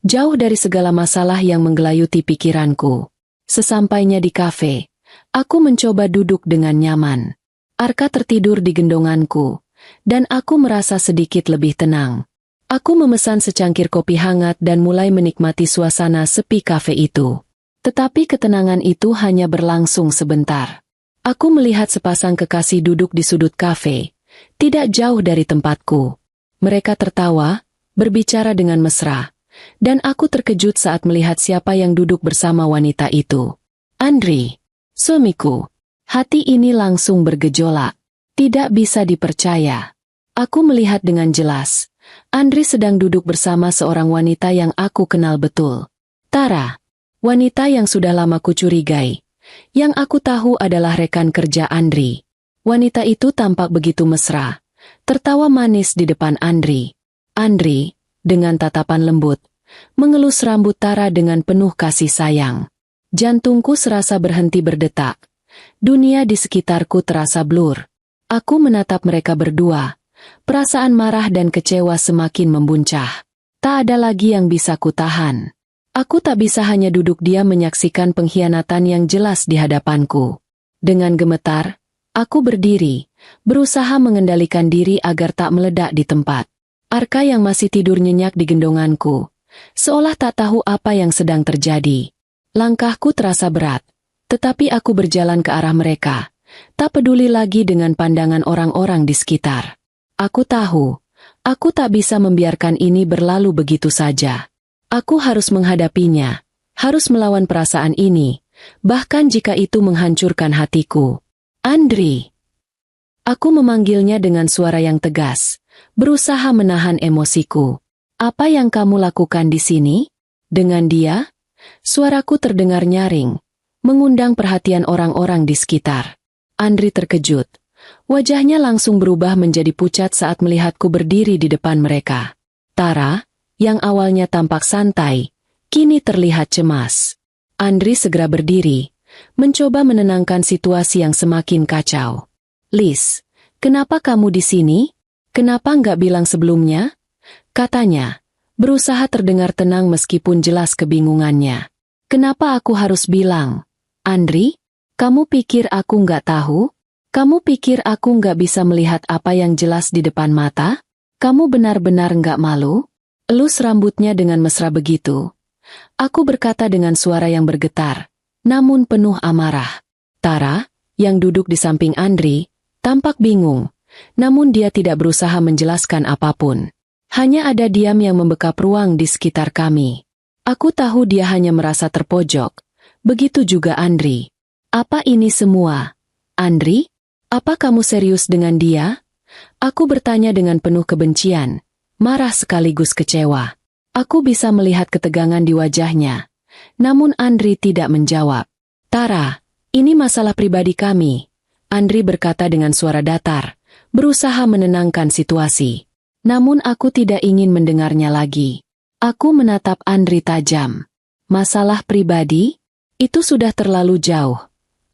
jauh dari segala masalah yang menggelayuti pikiranku. Sesampainya di kafe, aku mencoba duduk dengan nyaman. Arka tertidur di gendonganku, dan aku merasa sedikit lebih tenang. Aku memesan secangkir kopi hangat dan mulai menikmati suasana sepi kafe itu. Tetapi ketenangan itu hanya berlangsung sebentar. Aku melihat sepasang kekasih duduk di sudut kafe, tidak jauh dari tempatku. Mereka tertawa, berbicara dengan mesra, dan aku terkejut saat melihat siapa yang duduk bersama wanita itu. Andri, suamiku. Hati ini langsung bergejolak. Tidak bisa dipercaya. Aku melihat dengan jelas. Andri sedang duduk bersama seorang wanita yang aku kenal betul. Tara, wanita yang sudah lama kucurigai. Yang aku tahu adalah rekan kerja Andri. Wanita itu tampak begitu mesra, tertawa manis di depan Andri. Andri, dengan tatapan lembut, mengelus rambut Tara dengan penuh kasih sayang. Jantungku serasa berhenti berdetak. Dunia di sekitarku terasa blur. Aku menatap mereka berdua. Perasaan marah dan kecewa semakin membuncah. Tak ada lagi yang bisa kutahan. Aku tak bisa hanya duduk diam menyaksikan pengkhianatan yang jelas di hadapanku. Dengan gemetar, aku berdiri, berusaha mengendalikan diri agar tak meledak di tempat. Arka yang masih tidur nyenyak di gendonganku, seolah tak tahu apa yang sedang terjadi. Langkahku terasa berat, tetapi aku berjalan ke arah mereka, tak peduli lagi dengan pandangan orang-orang di sekitar. Aku tahu, aku tak bisa membiarkan ini berlalu begitu saja. Aku harus menghadapinya, harus melawan perasaan ini, bahkan jika itu menghancurkan hatiku. Andri. Aku memanggilnya dengan suara yang tegas, berusaha menahan emosiku. Apa yang kamu lakukan di sini? Dengan dia? Suaraku terdengar nyaring, mengundang perhatian orang-orang di sekitar. Andri terkejut. Wajahnya langsung berubah menjadi pucat saat melihatku berdiri di depan mereka. Tara, yang awalnya tampak santai, kini terlihat cemas. Andri segera berdiri, mencoba menenangkan situasi yang semakin kacau. Liz, kenapa kamu di sini? Kenapa nggak bilang sebelumnya? Katanya, berusaha terdengar tenang meskipun jelas kebingungannya. Kenapa aku harus bilang? Andri, kamu pikir aku nggak tahu? Kamu pikir aku nggak bisa melihat apa yang jelas di depan mata? Kamu benar-benar nggak malu? Elus rambutnya dengan mesra begitu. Aku berkata dengan suara yang bergetar, namun penuh amarah. Tara, yang duduk di samping Andri, tampak bingung, namun dia tidak berusaha menjelaskan apapun. Hanya ada diam yang membekap ruang di sekitar kami. Aku tahu dia hanya merasa terpojok. Begitu juga Andri. Apa ini semua? Andri? Apa kamu serius dengan dia? Aku bertanya dengan penuh kebencian, marah sekaligus kecewa. Aku bisa melihat ketegangan di wajahnya. Namun Andri tidak menjawab. Tara, ini masalah pribadi kami. Andri berkata dengan suara datar, berusaha menenangkan situasi. Namun aku tidak ingin mendengarnya lagi. Aku menatap Andri tajam. Masalah pribadi? Itu sudah terlalu jauh.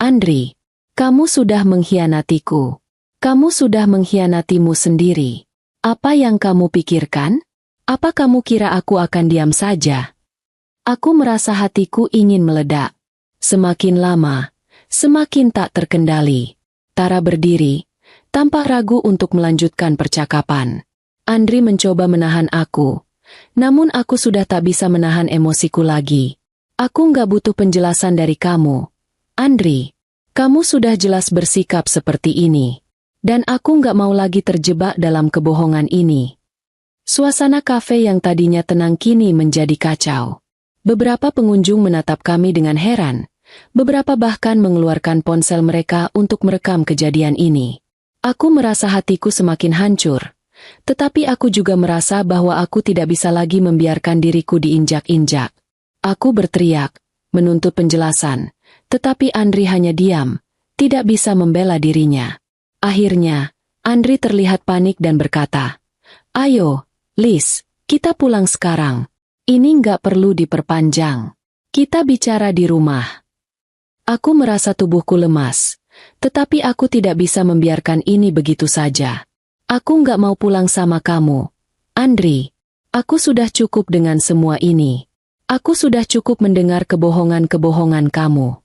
Andri, kamu sudah mengkhianatiku. Kamu sudah mengkhianatimu sendiri. Apa yang kamu pikirkan? Apa kamu kira aku akan diam saja? Aku merasa hatiku ingin meledak. Semakin lama, semakin tak terkendali. Tara berdiri, tanpa ragu untuk melanjutkan percakapan. Andri mencoba menahan aku. Namun aku sudah tak bisa menahan emosiku lagi. Aku nggak butuh penjelasan dari kamu. Andri, kamu sudah jelas bersikap seperti ini. Dan aku nggak mau lagi terjebak dalam kebohongan ini. Suasana kafe yang tadinya tenang kini menjadi kacau. Beberapa pengunjung menatap kami dengan heran. Beberapa bahkan mengeluarkan ponsel mereka untuk merekam kejadian ini. Aku merasa hatiku semakin hancur. Tetapi aku juga merasa bahwa aku tidak bisa lagi membiarkan diriku diinjak-injak. Aku berteriak, menuntut penjelasan. Tetapi Andri hanya diam, tidak bisa membela dirinya. Akhirnya, Andri terlihat panik dan berkata, "Ayo, Liz, kita pulang sekarang. Ini nggak perlu diperpanjang. Kita bicara di rumah." Aku merasa tubuhku lemas, tetapi aku tidak bisa membiarkan ini begitu saja. Aku nggak mau pulang sama kamu. Andri, aku sudah cukup dengan semua ini. Aku sudah cukup mendengar kebohongan-kebohongan kamu.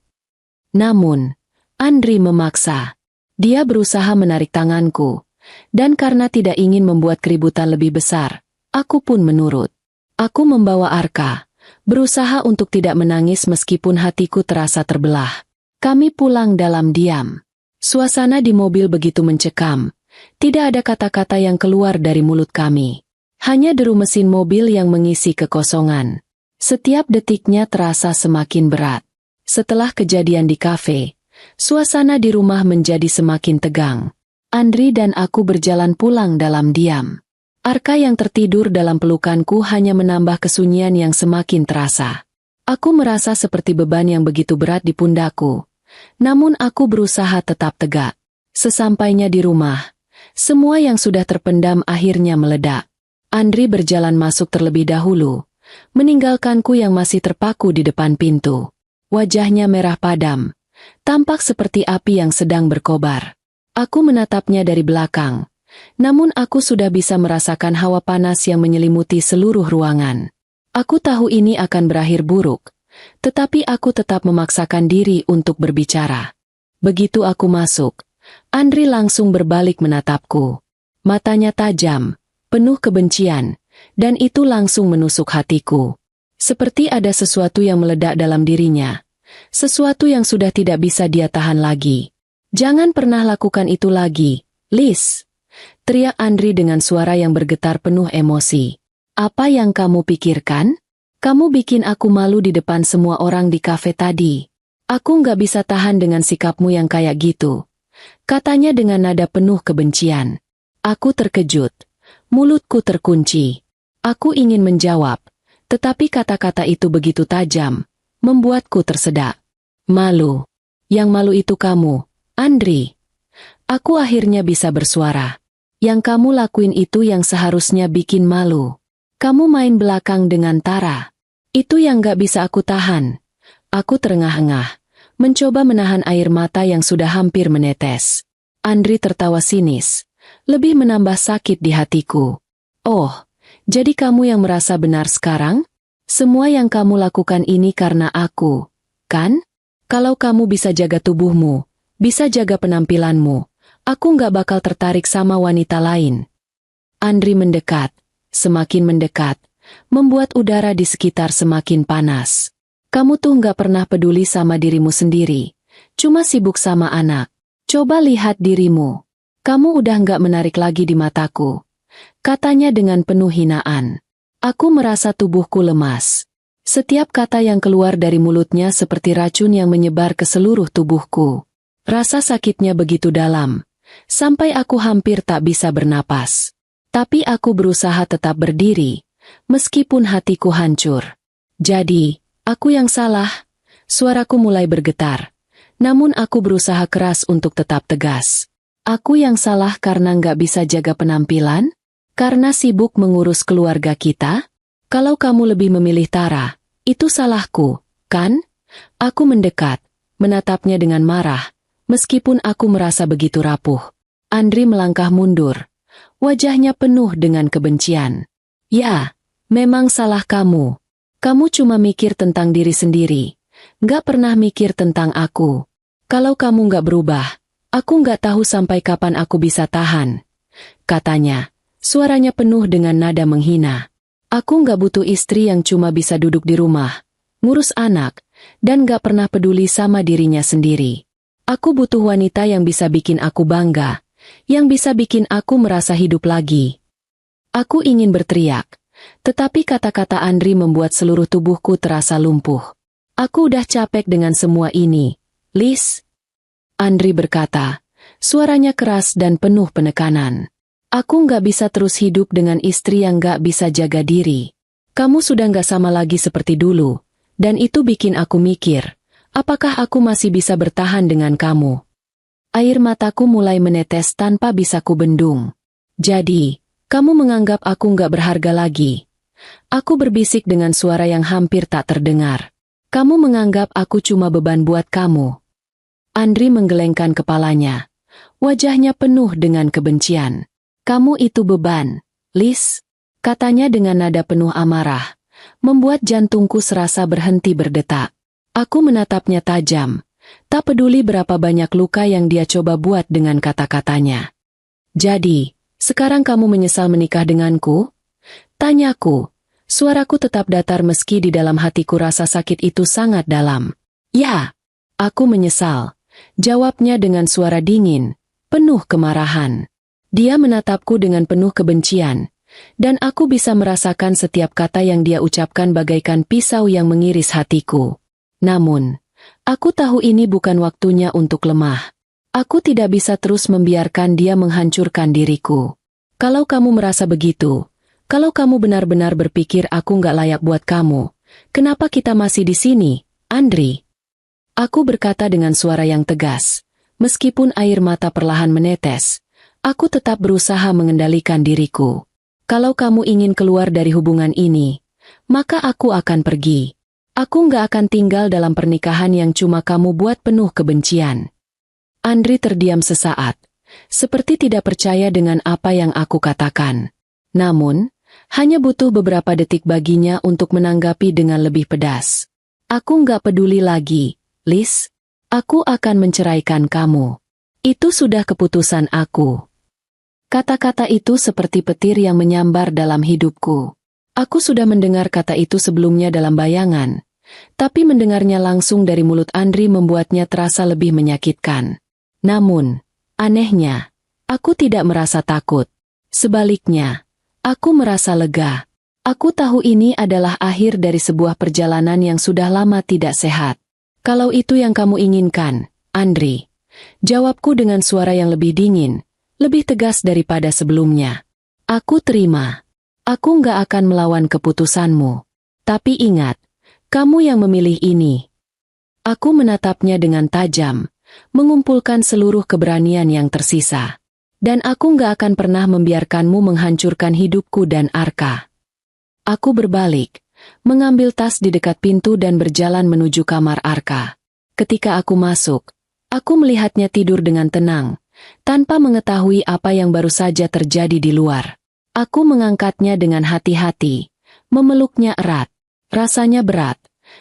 Namun, Andri memaksa. Dia berusaha menarik tanganku. Dan karena tidak ingin membuat keributan lebih besar, aku pun menurut. Aku membawa Arka, berusaha untuk tidak menangis meskipun hatiku terasa terbelah. Kami pulang dalam diam. Suasana di mobil begitu mencekam. Tidak ada kata-kata yang keluar dari mulut kami. Hanya deru mesin mobil yang mengisi kekosongan. Setiap detiknya terasa semakin berat. Setelah kejadian di kafe, suasana di rumah menjadi semakin tegang. Andri dan aku berjalan pulang dalam diam. Arka yang tertidur dalam pelukanku hanya menambah kesunyian yang semakin terasa. Aku merasa seperti beban yang begitu berat di pundakku. Namun aku berusaha tetap tegak. Sesampainya di rumah, semua yang sudah terpendam akhirnya meledak. Andri berjalan masuk terlebih dahulu, meninggalkanku yang masih terpaku di depan pintu. Wajahnya merah padam, tampak seperti api yang sedang berkobar. Aku menatapnya dari belakang, namun aku sudah bisa merasakan hawa panas yang menyelimuti seluruh ruangan. Aku tahu ini akan berakhir buruk, tetapi aku tetap memaksakan diri untuk berbicara. Begitu aku masuk, Andri langsung berbalik menatapku. Matanya tajam, penuh kebencian, dan itu langsung menusuk hatiku. Seperti ada sesuatu yang meledak dalam dirinya, sesuatu yang sudah tidak bisa dia tahan lagi. "Jangan pernah lakukan itu lagi, Liz," teriak Andri dengan suara yang bergetar penuh emosi. "Apa yang kamu pikirkan? Kamu bikin aku malu di depan semua orang di kafe tadi. Aku nggak bisa tahan dengan sikapmu yang kayak gitu," katanya dengan nada penuh kebencian. Aku terkejut, mulutku terkunci. Aku ingin menjawab, tetapi kata-kata itu begitu tajam, membuatku tersedak. "Malu. Yang malu itu kamu, Andri." Aku akhirnya bisa bersuara. "Yang kamu lakuin itu yang seharusnya bikin malu. Kamu main belakang dengan Tara. Itu yang gak bisa aku tahan." Aku terengah-engah, mencoba menahan air mata yang sudah hampir menetes. Andri tertawa sinis, lebih menambah sakit di hatiku. "Oh, jadi kamu yang merasa benar sekarang? Semua yang kamu lakukan ini karena aku, kan? Kalau kamu bisa jaga tubuhmu, bisa jaga penampilanmu, aku nggak bakal tertarik sama wanita lain." Andri mendekat, semakin mendekat, membuat udara di sekitar semakin panas. "Kamu tuh nggak pernah peduli sama dirimu sendiri, cuma sibuk sama anak. Coba lihat dirimu. Kamu udah nggak menarik lagi di mataku," katanya dengan penuh hinaan. Aku merasa tubuhku lemas. Setiap kata yang keluar dari mulutnya seperti racun yang menyebar ke seluruh tubuhku. Rasa sakitnya begitu dalam, sampai aku hampir tak bisa bernapas. Tapi aku berusaha tetap berdiri, meskipun hatiku hancur. Jadi, aku yang salah. Suaraku mulai bergetar. Namun aku berusaha keras untuk tetap tegas. Aku yang salah karena nggak bisa jaga penampilan? Karena sibuk mengurus keluarga kita? Kalau kamu lebih memilih Tara, itu salahku, kan? Aku mendekat, menatapnya dengan marah, meskipun aku merasa begitu rapuh. Andri melangkah mundur. Wajahnya penuh dengan kebencian. Ya, memang salah kamu. Kamu cuma mikir tentang diri sendiri. Nggak pernah mikir tentang aku. Kalau kamu nggak berubah, aku nggak tahu sampai kapan aku bisa tahan. Katanya, suaranya penuh dengan nada menghina. Aku nggak butuh istri yang cuma bisa duduk di rumah, ngurus anak, dan nggak pernah peduli sama dirinya sendiri. Aku butuh wanita yang bisa bikin aku bangga, yang bisa bikin aku merasa hidup lagi. Aku ingin berteriak, tetapi kata-kata Andri membuat seluruh tubuhku terasa lumpuh. Aku udah capek dengan semua ini, Liz. Andri berkata, suaranya keras dan penuh penekanan. Aku nggak bisa terus hidup dengan istri yang nggak bisa jaga diri. Kamu sudah nggak sama lagi seperti dulu, dan itu bikin aku mikir, apakah aku masih bisa bertahan dengan kamu? Air mataku mulai menetes tanpa bisa kubendung. Jadi, kamu menganggap aku nggak berharga lagi. Aku berbisik dengan suara yang hampir tak terdengar. Kamu menganggap aku cuma beban buat kamu. Andri menggelengkan kepalanya. Wajahnya penuh dengan kebencian. Kamu itu beban, Liz. Katanya dengan nada penuh amarah. Membuat jantungku serasa berhenti berdetak. Aku menatapnya tajam. Tak peduli berapa banyak luka yang dia coba buat dengan kata-katanya. Jadi, sekarang kamu menyesal menikah denganku? Tanyaku. Suaraku tetap datar meski di dalam hatiku rasa sakit itu sangat dalam. Ya, aku menyesal. Jawabnya dengan suara dingin, penuh kemarahan. Dia menatapku dengan penuh kebencian, dan aku bisa merasakan setiap kata yang dia ucapkan bagaikan pisau yang mengiris hatiku. Namun, aku tahu ini bukan waktunya untuk lemah. Aku tidak bisa terus membiarkan dia menghancurkan diriku. Kalau kamu merasa begitu, kalau kamu benar-benar berpikir aku nggak layak buat kamu, kenapa kita masih di sini, Andri? Aku berkata dengan suara yang tegas. Meskipun air mata perlahan menetes, aku tetap berusaha mengendalikan diriku. Kalau kamu ingin keluar dari hubungan ini, maka aku akan pergi. Aku nggak akan tinggal dalam pernikahan yang cuma kamu buat penuh kebencian. Andri terdiam sesaat, seperti tidak percaya dengan apa yang aku katakan. Namun, hanya butuh beberapa detik baginya untuk menanggapi dengan lebih pedas. Aku nggak peduli lagi, Liz. Aku akan menceraikan kamu. Itu sudah keputusan aku. Kata-kata itu seperti petir yang menyambar dalam hidupku. Aku sudah mendengar kata itu sebelumnya dalam bayangan, tapi mendengarnya langsung dari mulut Andri membuatnya terasa lebih menyakitkan. Namun, anehnya, aku tidak merasa takut. Sebaliknya, aku merasa lega. Aku tahu ini adalah akhir dari sebuah perjalanan yang sudah lama tidak sehat. Kalau itu yang kamu inginkan, Andri, jawabku dengan suara yang lebih dingin, lebih tegas daripada sebelumnya. Aku terima. Aku nggak akan melawan keputusanmu. Tapi ingat, kamu yang memilih ini. Aku menatapnya dengan tajam, mengumpulkan seluruh keberanian yang tersisa. Dan aku nggak akan pernah membiarkanmu menghancurkan hidupku dan Arka. Aku berbalik, mengambil tas di dekat pintu dan berjalan menuju kamar Arka. Ketika aku masuk, aku melihatnya tidur dengan tenang, tanpa mengetahui apa yang baru saja terjadi di luar. Aku mengangkatnya dengan hati-hati, memeluknya erat. Rasanya berat,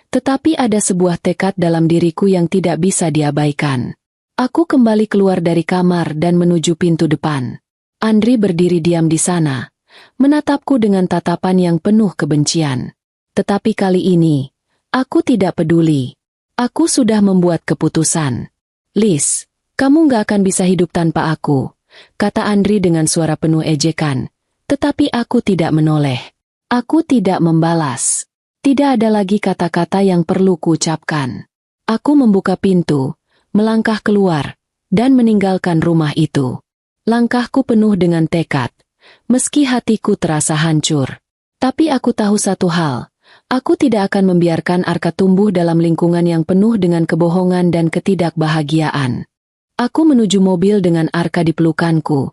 tetapi ada sebuah tekad dalam diriku yang tidak bisa diabaikan. Aku kembali keluar dari kamar dan menuju pintu depan. Andri berdiri diam di sana, menatapku dengan tatapan yang penuh kebencian. Tetapi kali ini, aku tidak peduli. Aku sudah membuat keputusan. Liz, kamu gak akan bisa hidup tanpa aku, kata Andri dengan suara penuh ejekan. Tetapi aku tidak menoleh. Aku tidak membalas. Tidak ada lagi kata-kata yang perlu kuucapkan. Aku membuka pintu, melangkah keluar, dan meninggalkan rumah itu. Langkahku penuh dengan tekad, meski hatiku terasa hancur. Tapi aku tahu satu hal, aku tidak akan membiarkan Arka tumbuh dalam lingkungan yang penuh dengan kebohongan dan ketidakbahagiaan. Aku menuju mobil dengan Arka di pelukanku,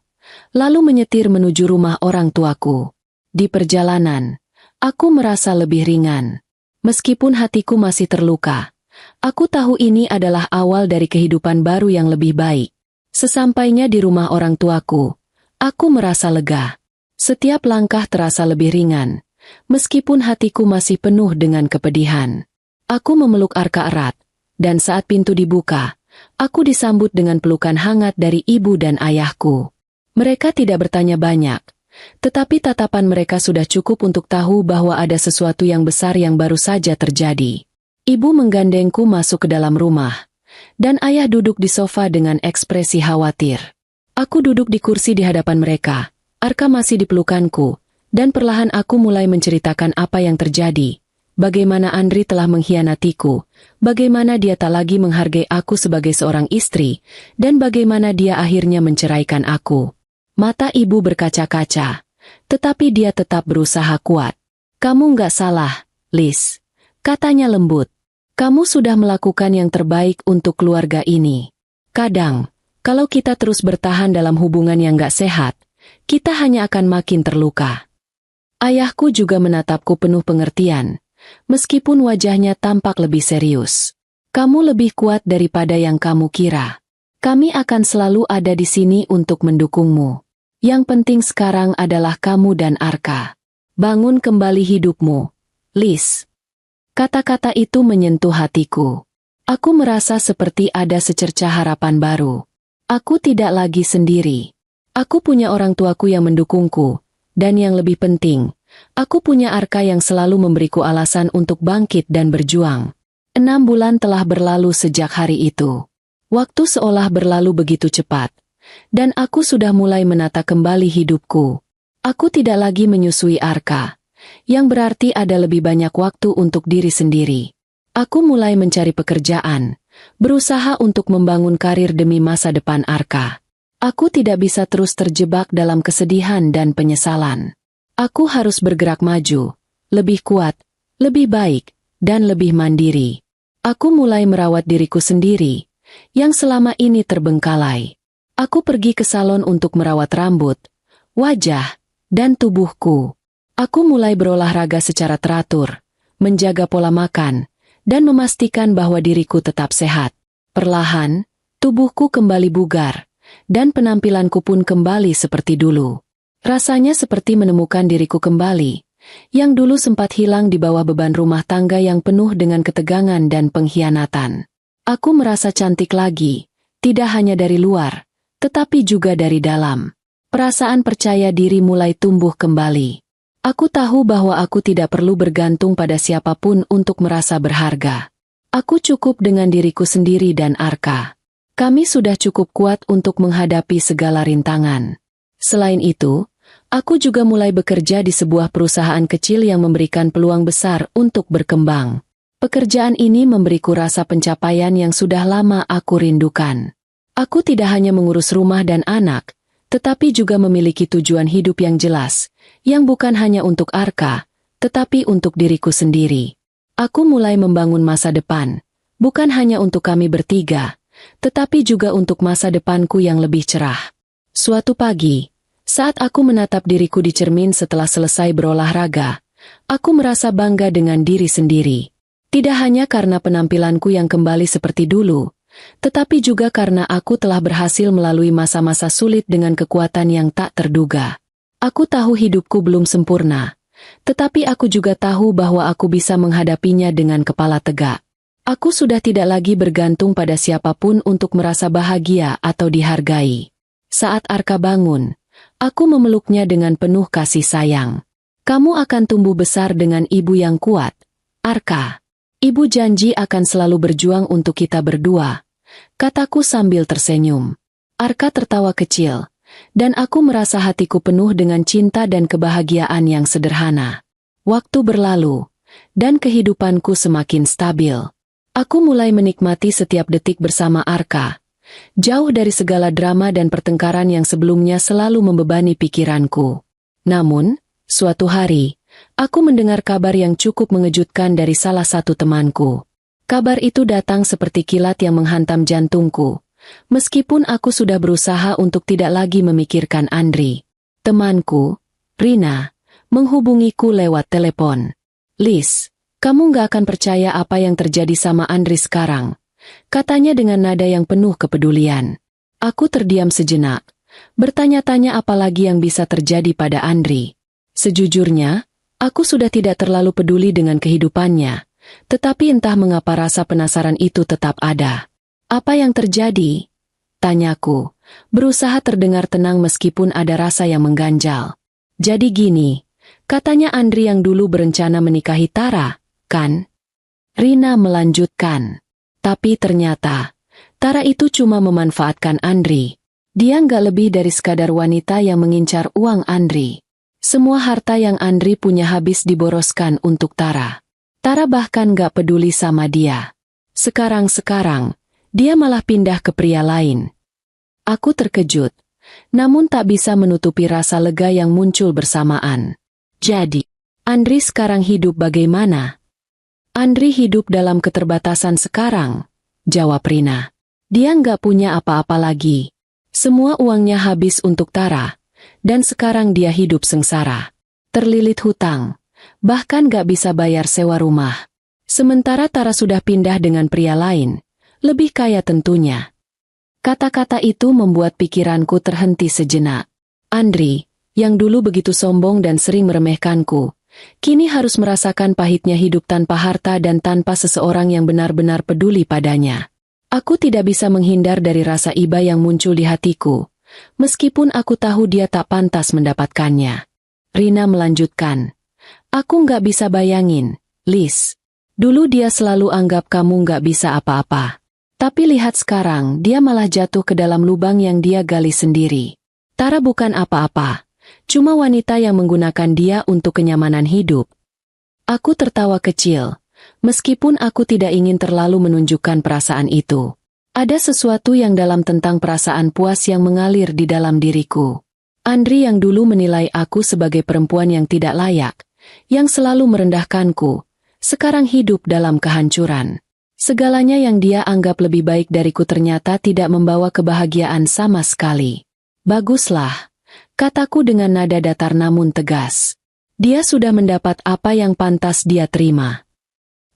lalu menyetir menuju rumah orang tuaku. Di perjalanan, aku merasa lebih ringan. Meskipun hatiku masih terluka, aku tahu ini adalah awal dari kehidupan baru yang lebih baik. Sesampainya di rumah orang tuaku, aku merasa lega. Setiap langkah terasa lebih ringan, meskipun hatiku masih penuh dengan kepedihan. Aku memeluk Arka erat, dan saat pintu dibuka, aku disambut dengan pelukan hangat dari ibu dan ayahku. Mereka tidak bertanya banyak, tetapi tatapan mereka sudah cukup untuk tahu bahwa ada sesuatu yang besar yang baru saja terjadi. Ibu menggandengku masuk ke dalam rumah, dan ayah duduk di sofa dengan ekspresi khawatir. Aku duduk di kursi di hadapan mereka, Arka masih di pelukanku, dan perlahan aku mulai menceritakan apa yang terjadi. Bagaimana Andri telah mengkhianatiku, bagaimana dia tak lagi menghargai aku sebagai seorang istri, dan bagaimana dia akhirnya menceraikan aku. Mata ibu berkaca-kaca, tetapi dia tetap berusaha kuat. Kamu nggak salah, Liz, katanya lembut. Kamu sudah melakukan yang terbaik untuk keluarga ini. Kadang, kalau kita terus bertahan dalam hubungan yang nggak sehat, kita hanya akan makin terluka. Ayahku juga menatapku penuh pengertian, meskipun wajahnya tampak lebih serius. Kamu lebih kuat daripada yang kamu kira. Kami akan selalu ada di sini untuk mendukungmu. Yang penting sekarang adalah kamu dan Arka. Bangun kembali hidupmu, Liz. Kata-kata itu menyentuh hatiku. Aku merasa seperti ada secercah harapan baru. Aku tidak lagi sendiri. Aku punya orang tuaku yang mendukungku, dan yang lebih penting, aku punya Arka yang selalu memberiku alasan untuk bangkit dan berjuang. 6 bulan telah berlalu sejak hari itu. Waktu seolah berlalu begitu cepat, dan aku sudah mulai menata kembali hidupku. Aku tidak lagi menyusui Arka, yang berarti ada lebih banyak waktu untuk diri sendiri. Aku mulai mencari pekerjaan, berusaha untuk membangun karir demi masa depan Arka. Aku tidak bisa terus terjebak dalam kesedihan dan penyesalan. Aku harus bergerak maju, lebih kuat, lebih baik, dan lebih mandiri. Aku mulai merawat diriku sendiri, yang selama ini terbengkalai. Aku pergi ke salon untuk merawat rambut, wajah, dan tubuhku. Aku mulai berolahraga secara teratur, menjaga pola makan, dan memastikan bahwa diriku tetap sehat. Perlahan, tubuhku kembali bugar, dan penampilanku pun kembali seperti dulu. Rasanya seperti menemukan diriku kembali, yang dulu sempat hilang di bawah beban rumah tangga yang penuh dengan ketegangan dan pengkhianatan. Aku merasa cantik lagi, tidak hanya dari luar, tetapi juga dari dalam. Perasaan percaya diri mulai tumbuh kembali. Aku tahu bahwa aku tidak perlu bergantung pada siapapun untuk merasa berharga. Aku cukup dengan diriku sendiri dan Arka. Kami sudah cukup kuat untuk menghadapi segala rintangan. Selain itu, aku juga mulai bekerja di sebuah perusahaan kecil yang memberikan peluang besar untuk berkembang. Pekerjaan ini memberiku rasa pencapaian yang sudah lama aku rindukan. Aku tidak hanya mengurus rumah dan anak, tetapi juga memiliki tujuan hidup yang jelas, yang bukan hanya untuk Arka, tetapi untuk diriku sendiri. Aku mulai membangun masa depan, bukan hanya untuk kami bertiga, tetapi juga untuk masa depanku yang lebih cerah. Suatu pagi, saat aku menatap diriku di cermin setelah selesai berolahraga, aku merasa bangga dengan diri sendiri. Tidak hanya karena penampilanku yang kembali seperti dulu, tetapi juga karena aku telah berhasil melalui masa-masa sulit dengan kekuatan yang tak terduga. Aku tahu hidupku belum sempurna, tetapi aku juga tahu bahwa aku bisa menghadapinya dengan kepala tegak. Aku sudah tidak lagi bergantung pada siapapun untuk merasa bahagia atau dihargai. Saat Arka bangun, aku memeluknya dengan penuh kasih sayang. Kamu akan tumbuh besar dengan ibu yang kuat, Arka. Ibu janji akan selalu berjuang untuk kita berdua, kataku sambil tersenyum. Arka tertawa kecil, dan aku merasa hatiku penuh dengan cinta dan kebahagiaan yang sederhana. Waktu berlalu, dan kehidupanku semakin stabil. Aku mulai menikmati setiap detik bersama Arka, jauh dari segala drama dan pertengkaran yang sebelumnya selalu membebani pikiranku. Namun, suatu hari, aku mendengar kabar yang cukup mengejutkan dari salah satu temanku. Kabar itu datang seperti kilat yang menghantam jantungku. Meskipun aku sudah berusaha untuk tidak lagi memikirkan Andri. Temanku, Rina, menghubungiku lewat telepon. "Liz, kamu gak akan percaya apa yang terjadi sama Andri sekarang," katanya dengan nada yang penuh kepedulian. Aku terdiam sejenak, bertanya-tanya apa lagi yang bisa terjadi pada Andri. Sejujurnya, aku sudah tidak terlalu peduli dengan kehidupannya, tetapi entah mengapa rasa penasaran itu tetap ada. "Apa yang terjadi?" tanyaku, berusaha terdengar tenang meskipun ada rasa yang mengganjal. "Jadi gini, katanya Andri yang dulu berencana menikahi Tara, kan?" Rina melanjutkan. "Tapi ternyata, Tara itu cuma memanfaatkan Andri. Dia nggak lebih dari sekadar wanita yang mengincar uang Andri. Semua harta yang Andri punya habis diboroskan untuk Tara. Tara bahkan nggak peduli sama dia. Sekarang, dia malah pindah ke pria lain." Aku terkejut, namun tak bisa menutupi rasa lega yang muncul bersamaan. "Jadi, Andri sekarang hidup bagaimana?" "Andri hidup dalam keterbatasan sekarang," jawab Rina. "Dia nggak punya apa-apa lagi. Semua uangnya habis untuk Tara, dan sekarang dia hidup sengsara. Terlilit hutang, bahkan nggak bisa bayar sewa rumah. Sementara Tara sudah pindah dengan pria lain, lebih kaya tentunya." Kata-kata itu membuat pikiranku terhenti sejenak. Andri, yang dulu begitu sombong dan sering meremehkanku, kini harus merasakan pahitnya hidup tanpa harta dan tanpa seseorang yang benar-benar peduli padanya. Aku tidak bisa menghindar dari rasa iba yang muncul di hatiku, meskipun aku tahu dia tak pantas mendapatkannya. Rina melanjutkan. "Aku nggak bisa bayangin, Liz. Dulu dia selalu anggap kamu nggak bisa apa-apa. Tapi lihat sekarang, dia malah jatuh ke dalam lubang yang dia gali sendiri. Tara bukan apa-apa, cuma wanita yang menggunakan dia untuk kenyamanan hidup." Aku tertawa kecil, meskipun aku tidak ingin terlalu menunjukkan perasaan itu. Ada sesuatu yang dalam tentang perasaan puas yang mengalir di dalam diriku. Andri yang dulu menilai aku sebagai perempuan yang tidak layak, yang selalu merendahkanku, sekarang hidup dalam kehancuran. Segalanya yang dia anggap lebih baik dariku ternyata tidak membawa kebahagiaan sama sekali. "Baguslah," kataku dengan nada datar namun tegas. Dia sudah mendapat apa yang pantas dia terima.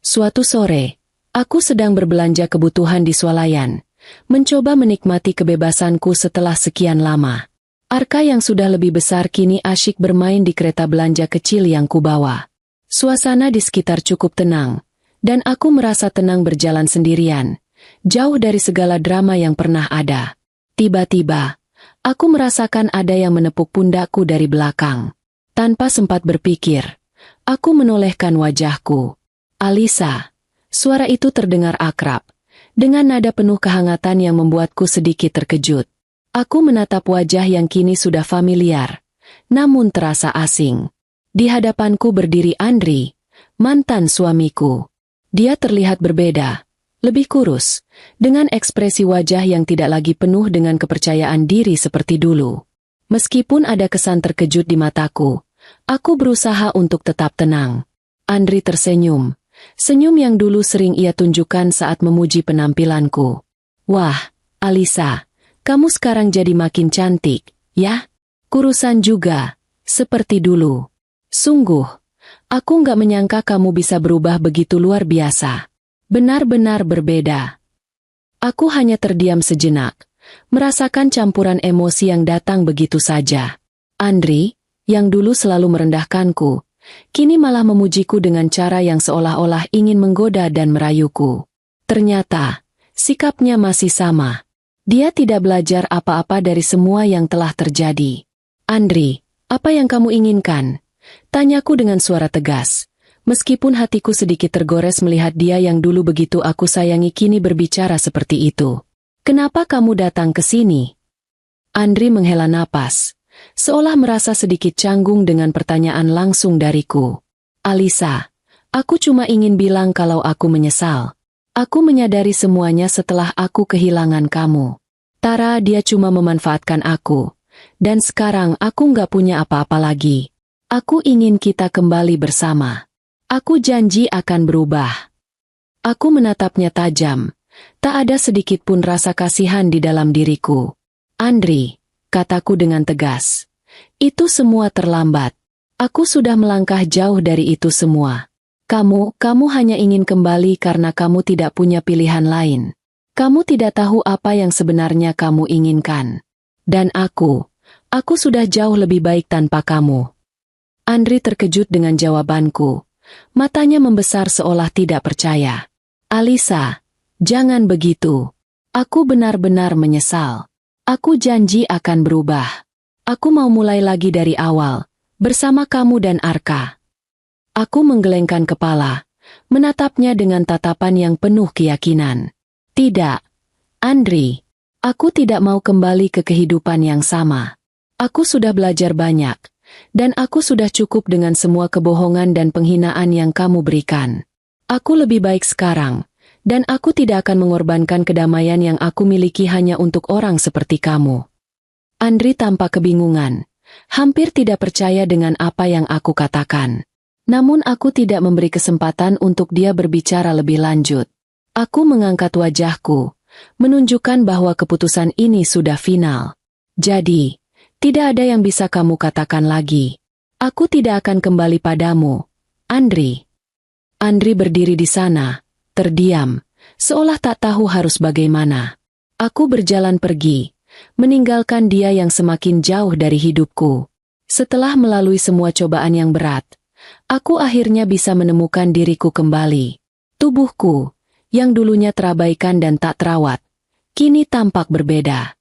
Suatu sore, aku sedang berbelanja kebutuhan di swalayan, mencoba menikmati kebebasanku setelah sekian lama. Arka yang sudah lebih besar kini asyik bermain di kereta belanja kecil yang kubawa. Suasana di sekitar cukup tenang, dan aku merasa tenang berjalan sendirian, jauh dari segala drama yang pernah ada. Tiba-tiba, aku merasakan ada yang menepuk pundakku dari belakang. Tanpa sempat berpikir, aku menolehkan wajahku. "Alisa." Suara itu terdengar akrab, dengan nada penuh kehangatan yang membuatku sedikit terkejut. Aku menatap wajah yang kini sudah familiar, namun terasa asing. Di hadapanku berdiri Andri, mantan suamiku. Dia terlihat berbeda, lebih kurus, dengan ekspresi wajah yang tidak lagi penuh dengan kepercayaan diri seperti dulu. Meskipun ada kesan terkejut di mataku, aku berusaha untuk tetap tenang. Andri tersenyum, senyum yang dulu sering ia tunjukkan saat memuji penampilanku. "Wah, Alisa, kamu sekarang jadi makin cantik, ya? Kurusan juga, seperti dulu. Sungguh, aku nggak menyangka kamu bisa berubah begitu luar biasa. Benar-benar berbeda." Aku hanya terdiam sejenak, merasakan campuran emosi yang datang begitu saja. Andri, yang dulu selalu merendahkanku, kini malah memujiku dengan cara yang seolah-olah ingin menggoda dan merayuku. Ternyata, sikapnya masih sama. Dia tidak belajar apa-apa dari semua yang telah terjadi. "Andri, apa yang kamu inginkan?" tanyaku dengan suara tegas. Meskipun hatiku sedikit tergores melihat dia yang dulu begitu aku sayangi kini berbicara seperti itu. "Kenapa kamu datang ke sini?" Andri menghela napas, seolah merasa sedikit canggung dengan pertanyaan langsung dariku. "Alisa, aku cuma ingin bilang kalau aku menyesal. Aku menyadari semuanya setelah aku kehilangan kamu. Tara, dia cuma memanfaatkan aku. Dan sekarang aku nggak punya apa-apa lagi. Aku ingin kita kembali bersama. Aku janji akan berubah. Aku menatapnya tajam. Tak ada sedikit pun rasa kasihan di dalam diriku. Andri, kataku dengan tegas. Itu semua terlambat. Aku sudah melangkah jauh dari itu semua. Kamu hanya ingin kembali karena kamu tidak punya pilihan lain. Kamu tidak tahu apa yang sebenarnya kamu inginkan. Dan aku sudah jauh lebih baik tanpa kamu. Andri terkejut dengan jawabanku. Matanya membesar seolah tidak percaya. Alisa, jangan begitu. Aku benar-benar menyesal. Aku janji akan berubah. Aku mau mulai lagi dari awal, bersama kamu dan Arka. Aku menggelengkan kepala, menatapnya dengan tatapan yang penuh keyakinan. Tidak, Andri. Aku tidak mau kembali ke kehidupan yang sama. Aku sudah belajar banyak, dan aku sudah cukup dengan semua kebohongan dan penghinaan yang kamu berikan. Aku lebih baik sekarang, dan aku tidak akan mengorbankan kedamaian yang aku miliki hanya untuk orang seperti kamu. Andri tampak kebingungan, hampir tidak percaya dengan apa yang aku katakan. Namun aku tidak memberi kesempatan untuk dia berbicara lebih lanjut. Aku mengangkat wajahku, menunjukkan bahwa keputusan ini sudah final. Jadi, tidak ada yang bisa kamu katakan lagi. Aku tidak akan kembali padamu, Andri. Andri berdiri di sana, terdiam, seolah tak tahu harus bagaimana. Aku berjalan pergi, meninggalkan dia yang semakin jauh dari hidupku. Setelah melalui semua cobaan yang berat, aku akhirnya bisa menemukan diriku kembali. Tubuhku, yang dulunya terabaikan dan tak terawat, kini tampak berbeda.